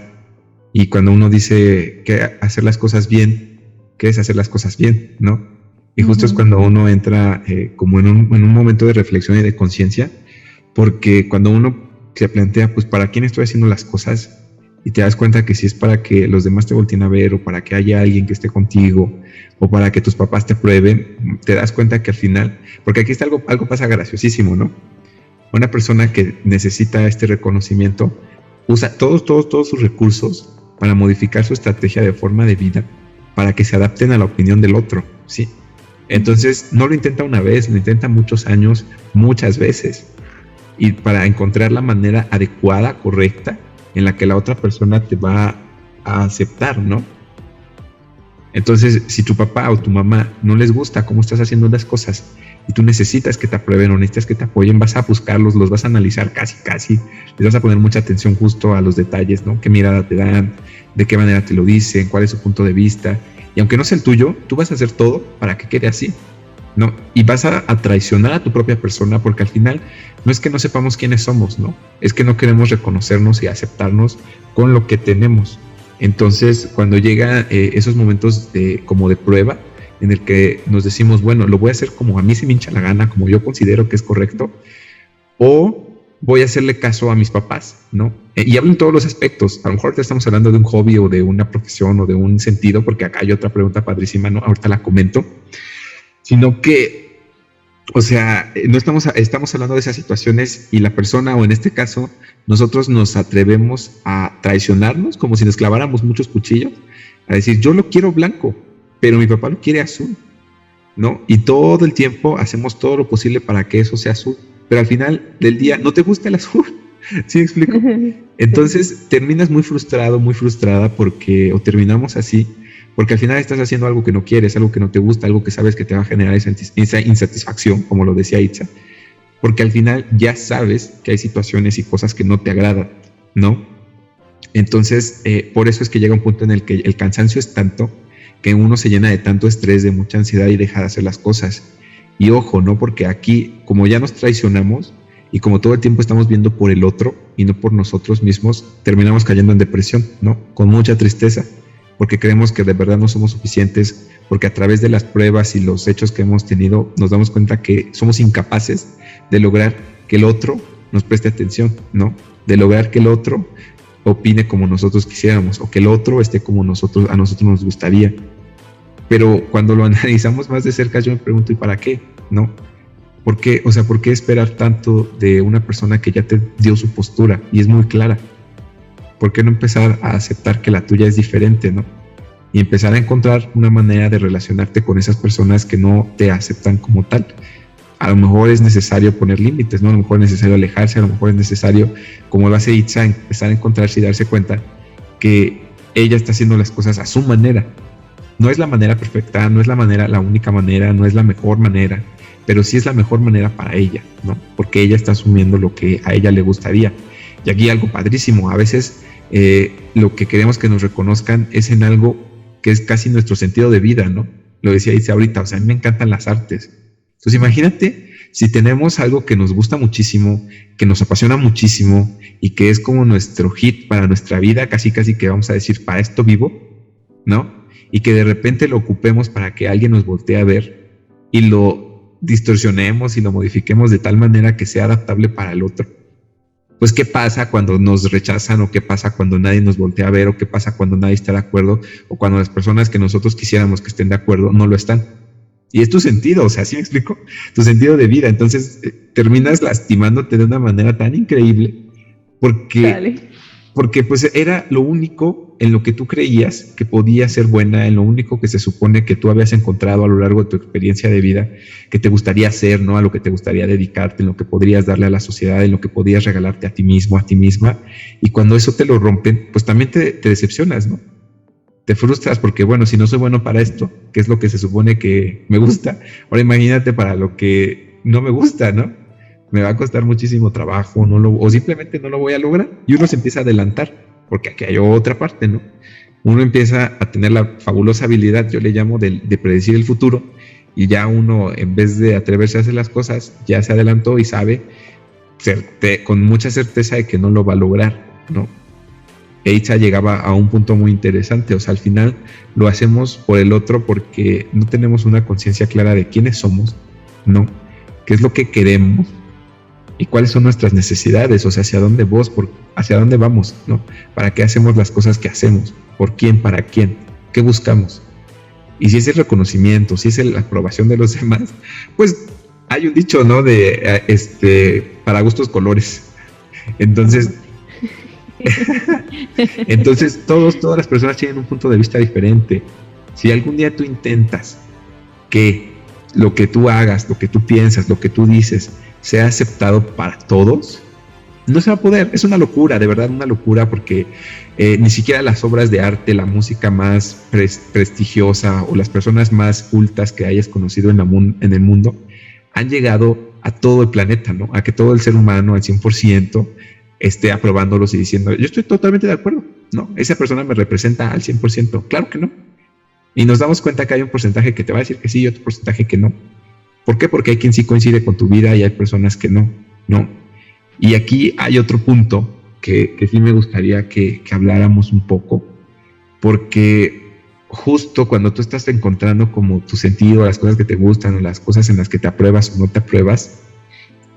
Speaker 1: Y cuando uno dice que hacer las cosas bien, ¿qué es hacer las cosas bien, no? Y justo es cuando uno entra como en un momento de reflexión y de conciencia, porque cuando uno se plantea, pues, ¿para quién estoy haciendo las cosas? Y te das cuenta que si es para que los demás te volteen a ver o para que haya alguien que esté contigo o para que tus papás te aprueben, te das cuenta que al final, porque aquí está algo pasa graciosísimo, ¿no? Una persona que necesita este reconocimiento usa todos sus recursos para modificar su estrategia de forma de vida para que se adapten a la opinión del otro, ¿sí? Entonces no lo intenta una vez, lo intenta muchos años, muchas veces, y para encontrar la manera adecuada, correcta, en la que la otra persona te va a aceptar, ¿no? Entonces, si tu papá o tu mamá no les gusta cómo estás haciendo las cosas y tú necesitas que te aprueben o necesitas que te apoyen, vas a buscarlos, los vas a analizar casi, les vas a poner mucha atención justo a los detalles, ¿no? ¿Qué mirada te dan? ¿De qué manera te lo dicen? ¿Cuál es su punto de vista? Y aunque no sea el tuyo, tú vas a hacer todo para que quede así, ¿no? Y vas a traicionar a tu propia persona porque al final no es que no sepamos quiénes somos, ¿no? Es que no queremos reconocernos y aceptarnos con lo que tenemos. Entonces, cuando llegan esos momentos como de prueba, en el que nos decimos, bueno, lo voy a hacer como a mí se me hincha la gana, como yo considero que es correcto, o voy a hacerle caso a mis papás, ¿no? Y hablo en todos los aspectos. A lo mejor te estamos hablando de un hobby o de una profesión o de un sentido, porque acá hay otra pregunta padrísima, ¿no? Ahorita la comento. Sino que, o sea, no estamos hablando de esas situaciones y la persona, o en este caso, nosotros nos atrevemos a traicionarnos como si nos claváramos muchos cuchillos, a decir, yo lo quiero blanco, pero mi papá lo quiere azul, ¿no? Y todo el tiempo hacemos todo lo posible para que eso sea azul, pero al final del día no te gusta el azul, ¿sí me explico? Entonces terminas muy frustrado, muy frustrada porque, o terminamos así, porque al final estás haciendo algo que no quieres, algo que no te gusta, algo que sabes que te va a generar esa insatisfacción, como lo decía Itza, porque al final ya sabes que hay situaciones y cosas que no te agradan, ¿no? Entonces, por eso es que llega un punto en el que el cansancio es tanto que uno se llena de tanto estrés, de mucha ansiedad y deja de hacer las cosas. Y ojo, ¿no? Porque aquí, como ya nos traicionamos y como todo el tiempo estamos viendo por el otro y no por nosotros mismos, terminamos cayendo en depresión, ¿no? Con mucha tristeza, porque creemos que de verdad no somos suficientes, porque a través de las pruebas y los hechos que hemos tenido nos damos cuenta que somos incapaces de lograr que el otro nos preste atención, ¿no? De lograr que el otro opine como nosotros quisiéramos o que el otro esté como a nosotros nos gustaría. Pero cuando lo analizamos más de cerca, yo me pregunto, ¿y para qué? ¿No? ¿Por qué? O sea, ¿por qué esperar tanto de una persona que ya te dio su postura y es muy clara? ¿Por qué no empezar a aceptar que la tuya es diferente, ¿no? y empezar a encontrar una manera de relacionarte con esas personas que no te aceptan como tal. A lo mejor es necesario poner límites, ¿no? A lo mejor es necesario alejarse, a lo mejor es necesario, como lo hace Itza, empezar a encontrarse y darse cuenta que ella está haciendo las cosas a su manera. No es la manera perfecta, no es la única manera, no es la mejor manera, pero sí es la mejor manera para ella, ¿no? Porque ella está asumiendo lo que a ella le gustaría. Y aquí algo padrísimo, a veces lo que queremos que nos reconozcan es en algo que es casi nuestro sentido de vida, ¿no? Lo decía Itza ahorita, o sea, a mí me encantan las artes. Entonces imagínate si tenemos algo que nos gusta muchísimo, que nos apasiona muchísimo y que es como nuestro hit para nuestra vida, casi que vamos a decir, para esto vivo, ¿no? Y que de repente lo ocupemos para que alguien nos voltee a ver y lo distorsionemos y lo modifiquemos de tal manera que sea adaptable para el otro. Pues ¿qué pasa cuando nos rechazan o qué pasa cuando nadie nos voltea a ver o qué pasa cuando nadie está de acuerdo o cuando las personas que nosotros quisiéramos que estén de acuerdo no lo están? Y es tu sentido, o sea, ¿sí me explico? Tu sentido de vida. Entonces terminas lastimándote de una manera tan increíble porque pues era lo único en lo que tú creías que podía ser buena, en lo único que se supone que tú habías encontrado a lo largo de tu experiencia de vida, que te gustaría hacer, ¿no? A lo que te gustaría dedicarte, en lo que podrías darle a la sociedad, en lo que podías regalarte a ti mismo, a ti misma. Y cuando eso te lo rompen, pues también te decepcionas, ¿no? Te frustras porque, bueno, si no soy bueno para esto, que es lo que se supone que me gusta, ahora imagínate para lo que no me gusta, ¿no? Me va a costar muchísimo trabajo, o simplemente no lo voy a lograr. Y uno se empieza a adelantar, porque aquí hay otra parte, ¿no? Uno empieza a tener la fabulosa habilidad, yo le llamo, de predecir el futuro, y ya uno, en vez de atreverse a hacer las cosas, ya se adelantó y sabe con mucha certeza de que no lo va a lograr, ¿no? Itza llegaba a un punto muy interesante, o sea, al final lo hacemos por el otro porque no tenemos una conciencia clara de quiénes somos, ¿no? ¿Qué es lo que queremos? ¿Y cuáles son nuestras necesidades? O sea, hacia dónde vamos, ¿no? ¿Para qué hacemos las cosas que hacemos? ¿Por quién? ¿Para quién? ¿Qué buscamos? Y si es el reconocimiento, si es la aprobación de los demás, pues hay un dicho, ¿no? Para gustos colores. Entonces, todas las personas tienen un punto de vista diferente. Si algún día tú intentas que lo que tú hagas, lo que tú piensas, lo que tú dices sea aceptado para todos, no se va a poder. Es una locura, de verdad, una locura, porque ni siquiera las obras de arte, la música más prestigiosa o las personas más cultas que hayas conocido en el mundo han llegado a todo el planeta, ¿no? A que todo el ser humano al 100% esté aprobándolos y diciendo, yo estoy totalmente de acuerdo, ¿no? Esa persona me representa al 100%, claro que no. Y nos damos cuenta que hay un porcentaje que te va a decir que sí y otro porcentaje que no. ¿Por qué? Porque hay quien sí coincide con tu vida y hay personas que no, ¿no? Y aquí hay otro punto que sí me gustaría que habláramos un poco, porque justo cuando tú estás encontrando como tu sentido, las cosas que te gustan o las cosas en las que te apruebas o no te apruebas,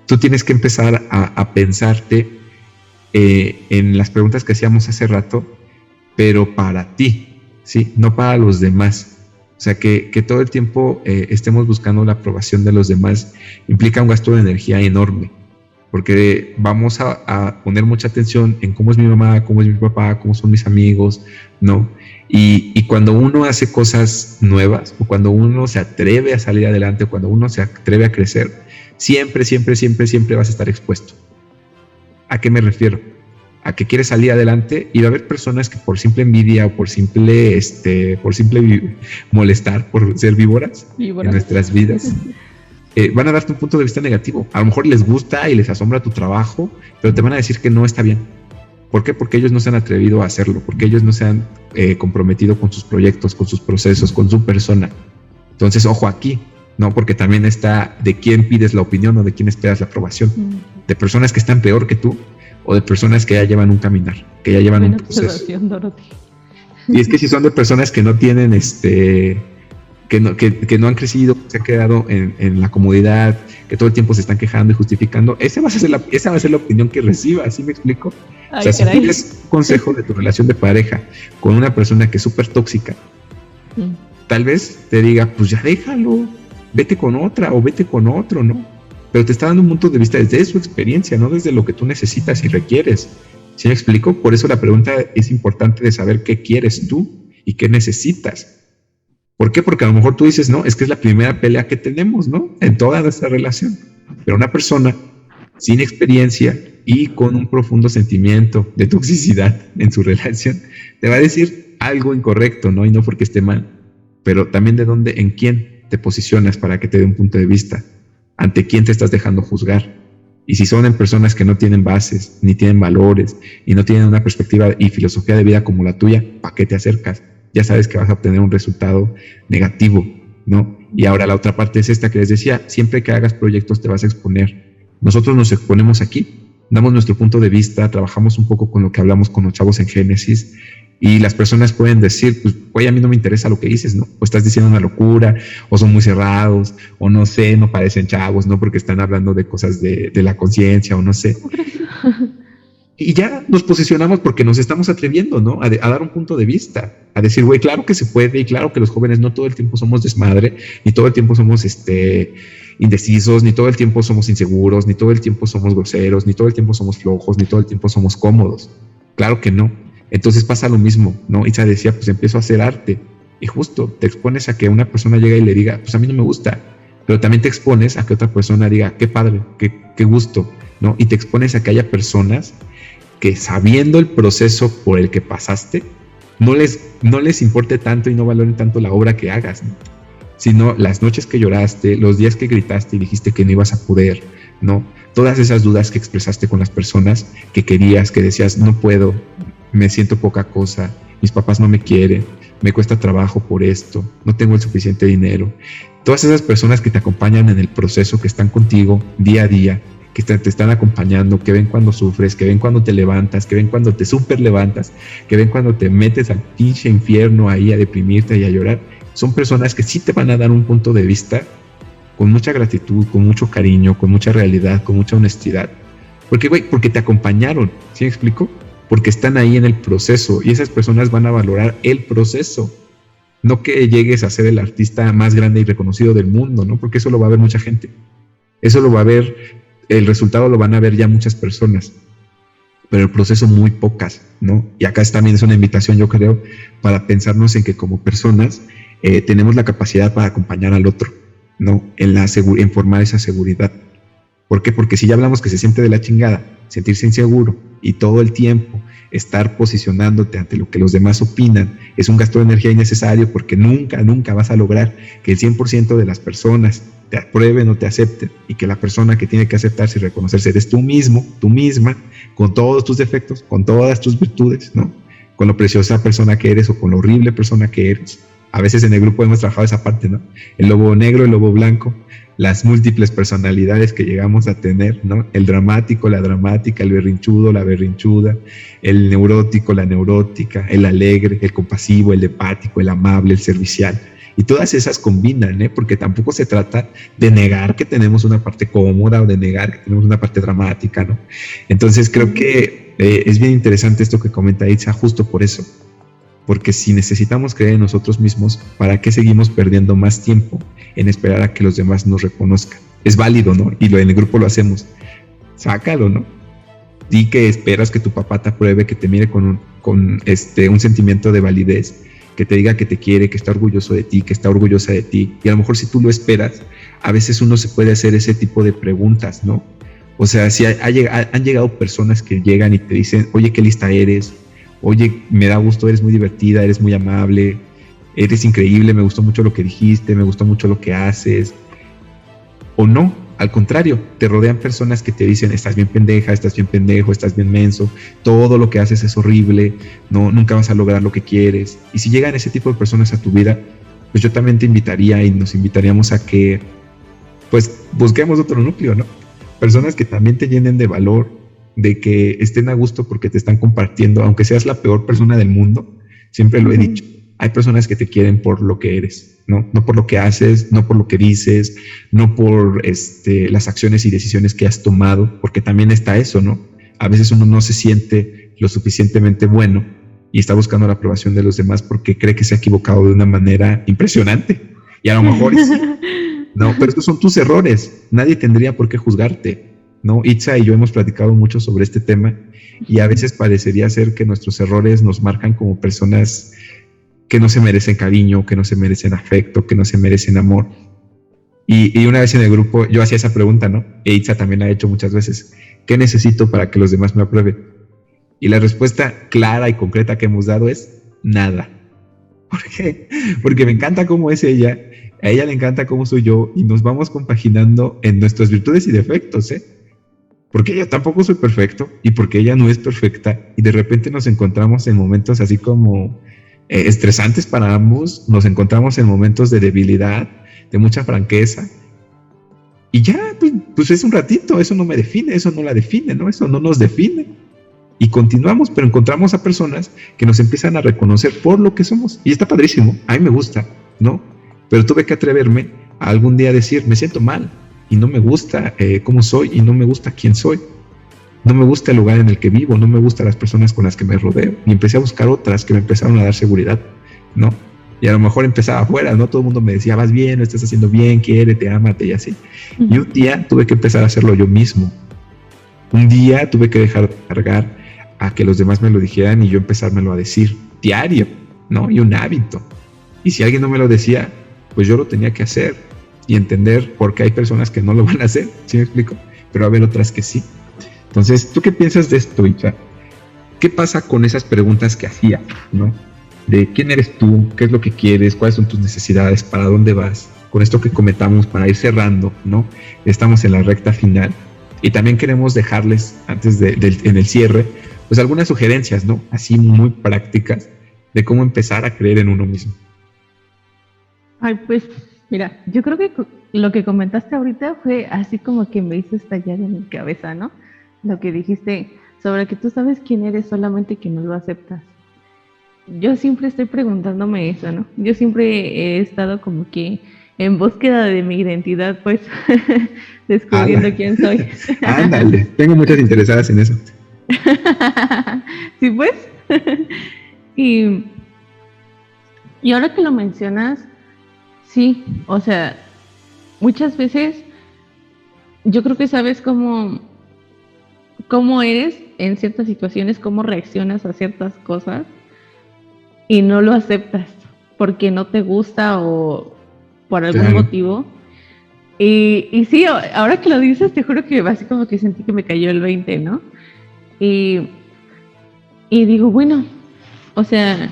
Speaker 1: tú tienes que empezar a pensarte en las preguntas que hacíamos hace rato, pero para ti, ¿sí? No para los demás. O sea, que todo el tiempo estemos buscando la aprobación de los demás implica un gasto de energía enorme, porque vamos a poner mucha atención en cómo es mi mamá, cómo es mi papá, cómo son mis amigos, ¿no? Y cuando uno hace cosas nuevas, o cuando uno se atreve a salir adelante, o cuando uno se atreve a crecer, siempre vas a estar expuesto. ¿A qué me refiero? A que quieres salir adelante y va a haber personas que por simple envidia o por simple molestar, por ser víboras en nuestras vidas, van a darte un punto de vista negativo. A lo mejor les gusta y les asombra tu trabajo, pero te van a decir que no está bien. ¿Por qué? Porque ellos no se han atrevido a hacerlo, porque ellos no se han comprometido con sus proyectos, con sus procesos, con su persona. Entonces, ojo aquí, ¿no? Porque también está de quién pides la opinión o de quién esperas la aprobación. De personas que están peor que tú o de personas que ya llevan un caminar, que ya llevan un proceso. Y es que si son de personas que no tienen que no han crecido, se han quedado en la comodidad, que todo el tiempo se están quejando y justificando, esa va a ser la opinión que reciba, ¿sí me explico? Ay, o sea, si tienes un consejo de tu relación de pareja con una persona que es súper tóxica, tal vez te diga, pues ya déjalo, vete con otra o vete con otro, ¿no? Pero te está dando un punto de vista desde su experiencia, no desde lo que tú necesitas y requieres. ¿Sí me explico? Por eso la pregunta es importante de saber qué quieres tú y qué necesitas. ¿Por qué? Porque a lo mejor tú dices, no, es que es la primera pelea que tenemos, ¿no? En toda nuestra relación. Pero una persona sin experiencia y con un profundo sentimiento de toxicidad en su relación, te va a decir algo incorrecto, ¿no? Y no porque esté mal, pero también de dónde, en quién te posicionas para que te dé un punto de vista, ante quién te estás dejando juzgar. Y si son en personas que no tienen bases, ni tienen valores, y no tienen una perspectiva y filosofía de vida como la tuya, ¿para qué te acercas? Ya sabes que vas a obtener un resultado negativo, ¿no? Y ahora la otra parte es esta que les decía, siempre que hagas proyectos te vas a exponer. Nosotros nos exponemos aquí, damos nuestro punto de vista, trabajamos un poco con lo que hablamos con los chavos en Génesis, y las personas pueden decir, pues, oye, a mí no me interesa lo que dices, ¿no? O estás diciendo una locura, o son muy cerrados, o no sé, no parecen chavos, ¿no? Porque están hablando de cosas de la conciencia, o no sé. Y ya nos posicionamos porque nos estamos atreviendo, ¿no? A dar un punto de vista, a decir, güey, claro que se puede, y claro que los jóvenes no todo el tiempo somos desmadre, ni todo el tiempo somos indecisos, ni todo el tiempo somos inseguros, ni todo el tiempo somos groseros, ni todo el tiempo somos flojos, ni todo el tiempo somos cómodos. Claro que no. Entonces pasa lo mismo, ¿no? Itza decía, pues empiezo a hacer arte, y justo te expones a que una persona llegue y le diga, pues a mí no me gusta, pero también te expones a que otra persona diga, qué padre, qué gusto, ¿no? Y te expones a que haya personas que, sabiendo el proceso por el que pasaste, no les importe tanto y no valoren tanto la obra que hagas, ¿no? Sino las noches que lloraste, los días que gritaste y dijiste que no ibas a poder, ¿no? Todas esas dudas que expresaste con las personas que querías, que decías, no puedo, me siento poca cosa, mis papás no me quieren, me cuesta trabajo por esto, no tengo el suficiente dinero. Todas esas personas que te acompañan en el proceso, que están contigo día a día, que te están acompañando, que ven cuando sufres, que ven cuando te levantas, que ven cuando te super levantas, que ven cuando te metes al pinche infierno ahí a deprimirte y a llorar, son personas que sí te van a dar un punto de vista con mucha gratitud, con mucho cariño, con mucha realidad, con mucha honestidad. Porque, güey, porque te acompañaron, ¿sí me explico? Porque están ahí en el proceso y esas personas van a valorar el proceso. No que llegues a ser el artista más grande y reconocido del mundo, ¿no? Porque eso lo va a ver mucha gente. Eso lo va a ver, el resultado lo van a ver ya muchas personas, pero el proceso muy pocas, ¿no? Y acá también es una invitación, yo creo, para pensarnos en que como personas tenemos la capacidad para acompañar al otro, ¿no? En formar esa seguridad. ¿Por qué? Porque si ya hablamos que se siente de la chingada, sentirse inseguro y todo el tiempo estar posicionándote ante lo que los demás opinan es un gasto de energía innecesario, porque nunca vas a lograr que el 100% de las personas te aprueben o te acepten, y que la persona que tiene que aceptarse y reconocerse eres tú mismo, tú misma, con todos tus defectos, con todas tus virtudes, ¿no? Con lo preciosa persona que eres o con lo horrible persona que eres. A veces en el grupo hemos trabajado esa parte, ¿no? El lobo negro, el lobo blanco, las múltiples personalidades que llegamos a tener, ¿no? El dramático, la dramática, el berrinchudo, la berrinchuda, el neurótico, la neurótica, el alegre, el compasivo, el empático, el amable, el servicial. Y todas esas combinan, porque tampoco se trata de negar que tenemos una parte cómoda o de negar que tenemos una parte dramática, ¿no? Entonces creo que es bien interesante esto que comenta Itza, justo por eso. Porque si necesitamos creer en nosotros mismos, ¿para qué seguimos perdiendo más tiempo en esperar a que los demás nos reconozcan? Es válido, ¿no? Y en el grupo lo hacemos. Sácalo, ¿no? Di que esperas que tu papá te apruebe, que te mire con un sentimiento de validez, que te diga que te quiere, que está orgulloso de ti, que está orgullosa de ti. Y a lo mejor si tú lo esperas, a veces uno se puede hacer ese tipo de preguntas, ¿no? O sea, si han llegado personas que llegan y te dicen, oye, qué lista eres, oye, me da gusto, eres muy divertida, eres muy amable, eres increíble, me gustó mucho lo que dijiste, me gustó mucho lo que haces. O no, al contrario, te rodean personas que te dicen, estás bien pendeja, estás bien pendejo, estás bien menso, todo lo que haces es horrible, no, nunca vas a lograr lo que quieres. Y si llegan ese tipo de personas a tu vida, pues yo también te invitaría y nos invitaríamos a que, pues, busquemos otro núcleo, ¿no? Personas que también te llenen de valor, de que estén a gusto porque te están compartiendo, aunque seas la peor persona del mundo. Siempre lo he dicho, hay personas que te quieren por lo que eres, ¿no? No por lo que haces, no por lo que dices, no por las acciones y decisiones que has tomado, porque también está eso, ¿no? A veces uno no se siente lo suficientemente bueno y está buscando la aprobación de los demás porque cree que se ha equivocado de una manera impresionante. Y a lo mejor sí, no, pero estos son tus errores, nadie tendría por qué juzgarte, ¿no? Itza y yo hemos platicado mucho sobre este tema y a veces parecería ser que nuestros errores nos marcan como personas que no se merecen cariño, que no se merecen afecto, que no se merecen amor. Y una vez en el grupo yo hacía esa pregunta, ¿no? E Itza también la ha hecho muchas veces. ¿Qué necesito para que los demás me aprueben? Y la respuesta clara y concreta que hemos dado es nada. ¿Por qué? Porque me encanta cómo es ella, a ella le encanta cómo soy yo y nos vamos compaginando en nuestras virtudes y defectos, ¿eh? Porque yo tampoco soy perfecto y porque ella no es perfecta y de repente nos encontramos en momentos así como estresantes para ambos, nos encontramos en momentos de debilidad, de mucha franqueza y ya, pues es un ratito, eso no me define, eso no la define, ¿no? Eso no nos define. Y continuamos, pero encontramos a personas que nos empiezan a reconocer por lo que somos. Y está padrísimo, a mí me gusta, ¿no? Pero tuve que atreverme a algún día decir, me siento mal y no me gusta cómo soy y no me gusta quién soy. No me gusta el lugar en el que vivo, no me gustan las personas con las que me rodeo. Y empecé a buscar otras que me empezaron a dar seguridad, ¿no? Y a lo mejor empezaba afuera, ¿no? Todo el mundo me decía, vas bien, lo estás haciendo bien, quiérete, ámate y así. Y un día tuve que empezar a hacerlo yo mismo. Un día tuve que dejar de cargar a que los demás me lo dijeran y yo empezármelo a decir diario, ¿no? Y un hábito. Y si alguien no me lo decía, pues yo lo tenía que hacer y entender por qué hay personas que no lo van a hacer, ¿sí me explico? Pero va a haber otras que sí. Entonces, ¿tú qué piensas de esto, Itza? ¿Qué pasa con esas preguntas que hacía, ¿no? De quién eres tú, qué es lo que quieres, cuáles son tus necesidades, para dónde vas, con esto que comentamos para ir cerrando, ¿no? Estamos en la recta final y también queremos dejarles, antes en el cierre, pues algunas sugerencias, ¿no? Así muy prácticas de cómo empezar a creer en uno mismo.
Speaker 2: Ay, pues, mira, yo creo que lo que comentaste ahorita fue así como que me hizo estallar en mi cabeza, ¿no? Lo que dijiste sobre que tú sabes quién eres, solamente que no lo aceptas. Yo siempre estoy preguntándome eso, ¿no? Yo siempre he estado como que en búsqueda de mi identidad, pues, descubriendo quién soy.
Speaker 1: Ándale, tengo muchas interesadas en eso.
Speaker 2: Sí, pues. y, y ahora que lo mencionas, sí, o sea, muchas veces yo creo que sabes cómo eres en ciertas situaciones, cómo reaccionas a ciertas cosas y no lo aceptas porque no te gusta o por algún motivo. Y sí, ahora que lo dices, te juro que así como que sentí que me cayó el 20, ¿no? Y digo, bueno, o sea,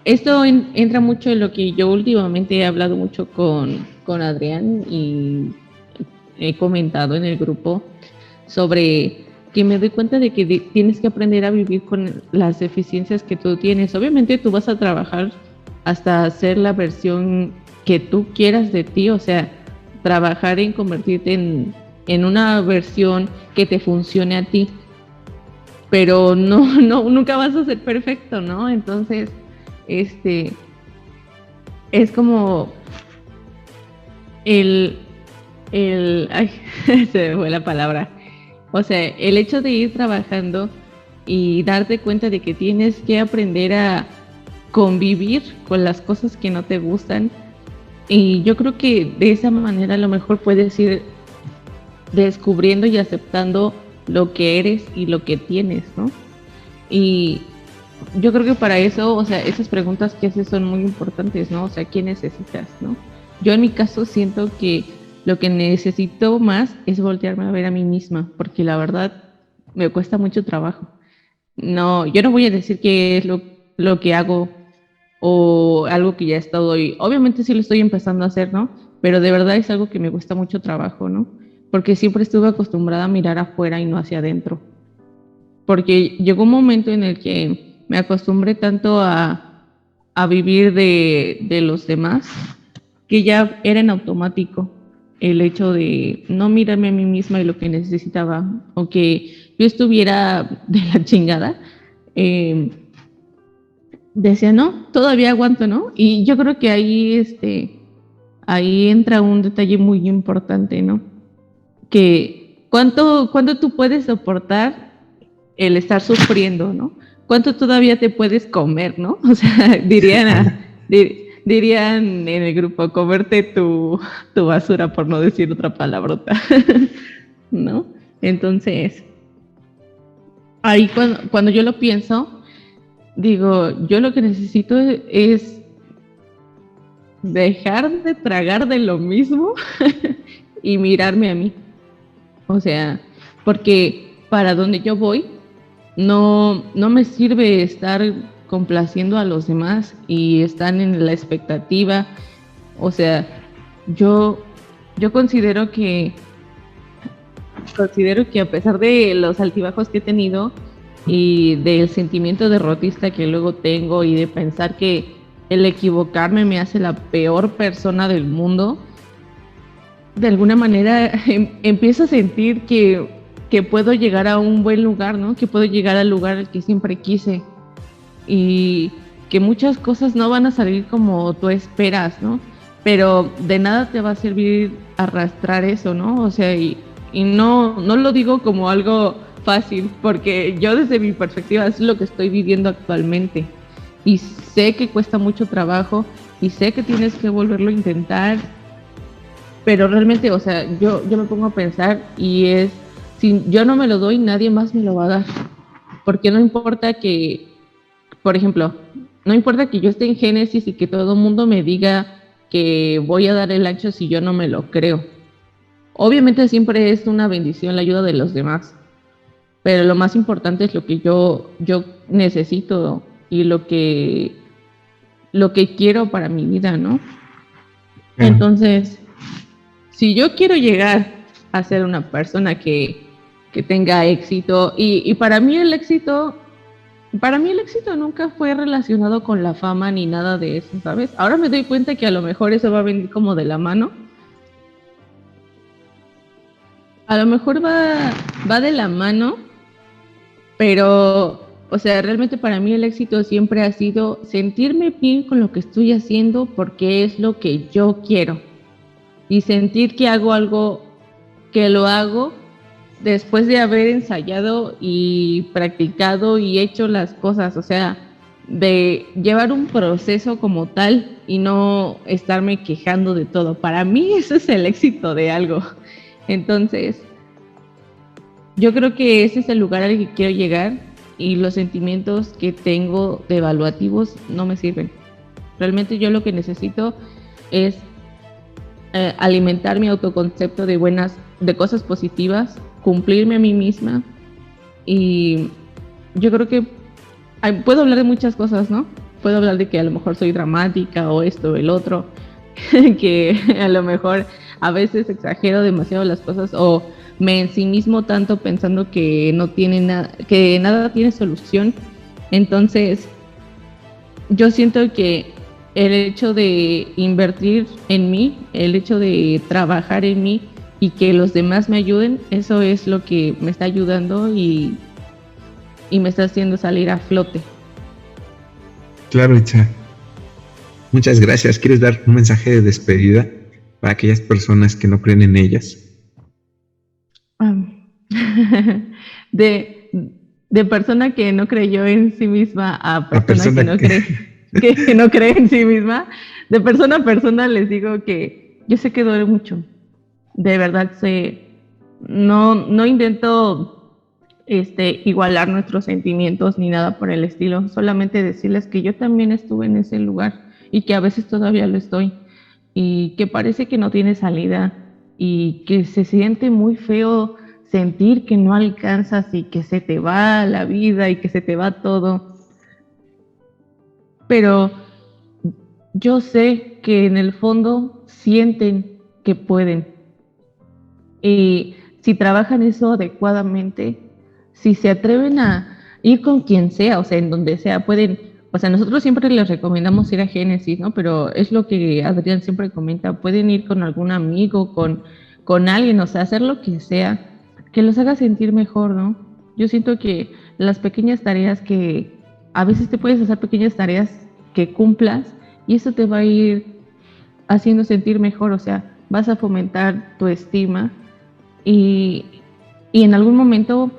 Speaker 2: esto entra mucho en lo que yo últimamente he hablado mucho con Adrián y he comentado en el grupo sobre que me doy cuenta de que tienes que aprender a vivir con las deficiencias que tú tienes. Obviamente tú vas a trabajar hasta hacer la versión que tú quieras de ti, o sea, trabajar en convertirte en una versión que te funcione a ti, pero nunca vas a ser perfecto, ¿no? Entonces, es como ay, se me fue la palabra. O sea, el hecho de ir trabajando y darte cuenta de que tienes que aprender a convivir con las cosas que no te gustan. Y yo creo que de esa manera a lo mejor puedes ir descubriendo y aceptando lo que eres y lo que tienes, ¿no? Y yo creo que para eso, o sea, esas preguntas que haces son muy importantes, ¿no? O sea, ¿qué necesitas, no? Yo en mi caso siento que lo que necesito más es voltearme a ver a mí misma, porque la verdad me cuesta mucho trabajo. No, yo no voy a decir que es lo que hago o algo que ya estoy, obviamente sí lo estoy empezando a hacer, ¿no? Pero de verdad es algo que me cuesta mucho trabajo, ¿no? Porque siempre estuve acostumbrada a mirar afuera y no hacia adentro. Porque llegó un momento en el que me acostumbré tanto a vivir de los demás que ya era en automático el hecho de no mirarme a mí misma y lo que necesitaba, o que yo estuviera de la chingada, decía, no, todavía aguanto, ¿no? Y yo creo que ahí entra un detalle muy importante, ¿no? Que cuánto tú puedes soportar el estar sufriendo, ¿no? ¿Cuánto todavía te puedes comer, ¿no? O sea, dirían en el grupo, comerte tu basura, por no decir otra palabrota, ¿no? Entonces, ahí cuando yo lo pienso, digo, yo lo que necesito es dejar de tragar de lo mismo y mirarme a mí. O sea, porque para donde yo voy, no me sirve estar complaciendo a los demás y están en la expectativa. O sea, yo, yo considero que a pesar de los altibajos que he tenido y del sentimiento derrotista que luego tengo y de pensar que el equivocarme me hace la peor persona del mundo, de alguna manera empiezo a sentir que puedo llegar a un buen lugar, ¿no? Que puedo llegar al lugar al que siempre quise y que muchas cosas no van a salir como tú esperas, ¿no? Pero de nada te va a servir arrastrar eso, ¿no? O sea, y no lo digo como algo fácil, porque yo desde mi perspectiva es lo que estoy viviendo actualmente. Y sé que cuesta mucho trabajo y sé que tienes que volverlo a intentar, pero realmente, o sea, yo me pongo a pensar y es, si yo no me lo doy, nadie más me lo va a dar. Porque no importa que, por ejemplo, no importa que yo esté en Génesis y que todo el mundo me diga que voy a dar el ancho si yo no me lo creo. Obviamente siempre es una bendición la ayuda de los demás, pero lo más importante es lo que yo necesito y lo que quiero para mi vida, ¿no?
Speaker 1: Claro.
Speaker 2: Entonces, si yo quiero llegar a ser una persona que tenga éxito, y para mí el éxito nunca fue relacionado con la fama ni nada de eso, ¿sabes? Ahora me doy cuenta que a lo mejor eso va a venir como de la mano. A lo mejor va de la mano, pero, o sea, realmente para mí el éxito siempre ha sido sentirme bien con lo que estoy haciendo porque es lo que yo quiero. Y sentir que hago algo, que lo hago después de haber ensayado y practicado y hecho las cosas, o sea, de llevar un proceso como tal y no estarme quejando de todo. Para mí ese es el éxito de algo. Entonces, yo creo que ese es el lugar al que quiero llegar y los sentimientos que tengo de evaluativos no me sirven. Realmente yo lo que necesito es alimentar mi autoconcepto de cosas positivas, cumplirme a mí misma y yo creo que puedo hablar de muchas cosas, ¿no? Puedo hablar de que a lo mejor soy dramática o esto o el otro, que a lo mejor a veces exagero demasiado las cosas o me ensimismo tanto pensando que no tiene nada, que nada tiene solución. Entonces, yo siento que el hecho de invertir en mí, el hecho de trabajar en mí y que los demás me ayuden, eso es lo que me está ayudando y me está haciendo salir a flote.
Speaker 1: Claro, Itza. Muchas gracias. ¿Quieres dar un mensaje de despedida para aquellas personas que no creen en ellas?
Speaker 2: de, de persona que no creyó en sí misma a persona que no
Speaker 1: Que...
Speaker 2: cree que no cree en sí misma, de persona a persona les digo que yo sé que duele mucho. De verdad no intento igualar nuestros sentimientos ni nada por el estilo, solamente decirles que yo también estuve en ese lugar y que a veces todavía lo estoy y que parece que no tiene salida y que se siente muy feo sentir que no alcanzas y que se te va la vida y que se te va todo. Pero yo sé que en el fondo sienten que pueden. Y si trabajan eso adecuadamente, si se atreven a ir con quien sea, o sea, en donde sea, pueden, o sea, nosotros siempre les recomendamos ir a Génesis, ¿no? Pero es lo que Adrián siempre comenta, pueden ir con algún amigo, con alguien, o sea, hacer lo que sea, que los haga sentir mejor, ¿no? Yo siento que las pequeñas tareas que, a veces te puedes hacer pequeñas tareas que cumplas y eso te va a ir haciendo sentir mejor, o sea, vas a fomentar tu estima y, y en algún momento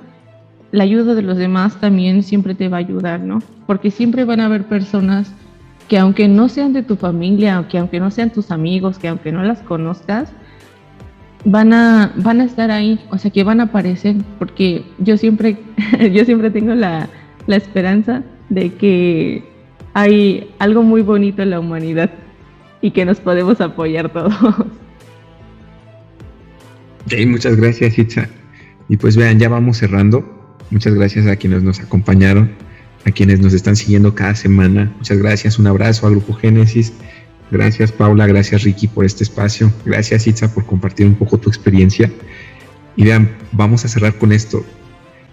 Speaker 2: la ayuda de los demás también siempre te va a ayudar, ¿no? Porque siempre van a haber personas que aunque no sean de tu familia, que aunque no sean tus amigos, que aunque no las conozcas, van a estar ahí, o sea, que van a aparecer, porque yo siempre tengo la esperanza de que hay algo muy bonito en la humanidad. y que nos podemos apoyar todos.
Speaker 1: Okay, muchas gracias, Itza. Y pues vean, ya vamos cerrando. Muchas gracias a quienes nos acompañaron, a quienes nos están siguiendo cada semana. Muchas gracias, un abrazo a Grupo Génesis. Gracias, Paula, gracias, Ricky, por este espacio. Gracias, Itza, por compartir un poco tu experiencia. Y vean, vamos a cerrar con esto.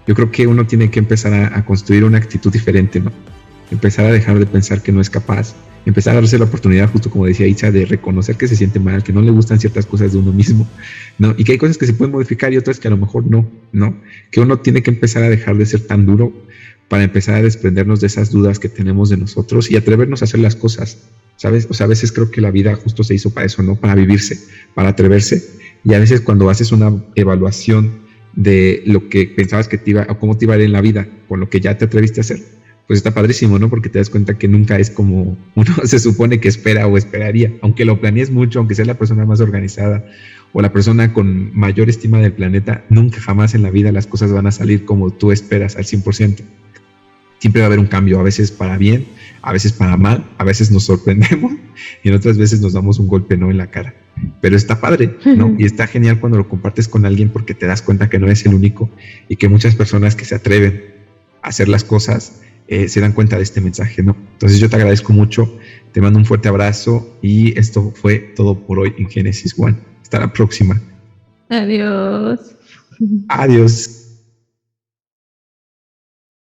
Speaker 1: Yo creo que uno tiene que empezar a construir una actitud diferente, ¿no? Empezar a dejar de pensar que no es capaz, empezar a darse la oportunidad, justo como decía Itza, de reconocer que se siente mal, que no le gustan ciertas cosas de uno mismo, ¿no? Y que hay cosas que se pueden modificar y otras que a lo mejor no, ¿no? Que uno tiene que empezar a dejar de ser tan duro para empezar a desprendernos de esas dudas que tenemos de nosotros y atrevernos a hacer las cosas, ¿sabes? O sea, a veces creo que la vida justo se hizo para eso, ¿no? Para vivirse, para atreverse. Y a veces cuando haces una evaluación de lo que pensabas que te iba, o cómo te iba a ir en la vida, con lo que ya te atreviste a hacer, pues está padrísimo, ¿no? Porque te das cuenta que nunca es como uno se supone que espera o esperaría, aunque lo planees mucho, aunque seas la persona más organizada o la persona con mayor estima del planeta, nunca jamás en la vida las cosas van a salir como tú esperas al 100%. Siempre va a haber un cambio, a veces para bien, a veces para mal, a veces nos sorprendemos y en otras veces nos damos un golpe, ¿no? En la cara. Pero está padre, ¿no? Y está genial cuando lo compartes con alguien porque te das cuenta que no eres el único y que muchas personas que se atreven a hacer las cosas se dan cuenta de este mensaje, ¿no? Entonces yo te agradezco mucho, te mando un fuerte abrazo y esto fue todo por hoy en Génesis One. Hasta la próxima.
Speaker 2: Adiós.
Speaker 1: Adiós.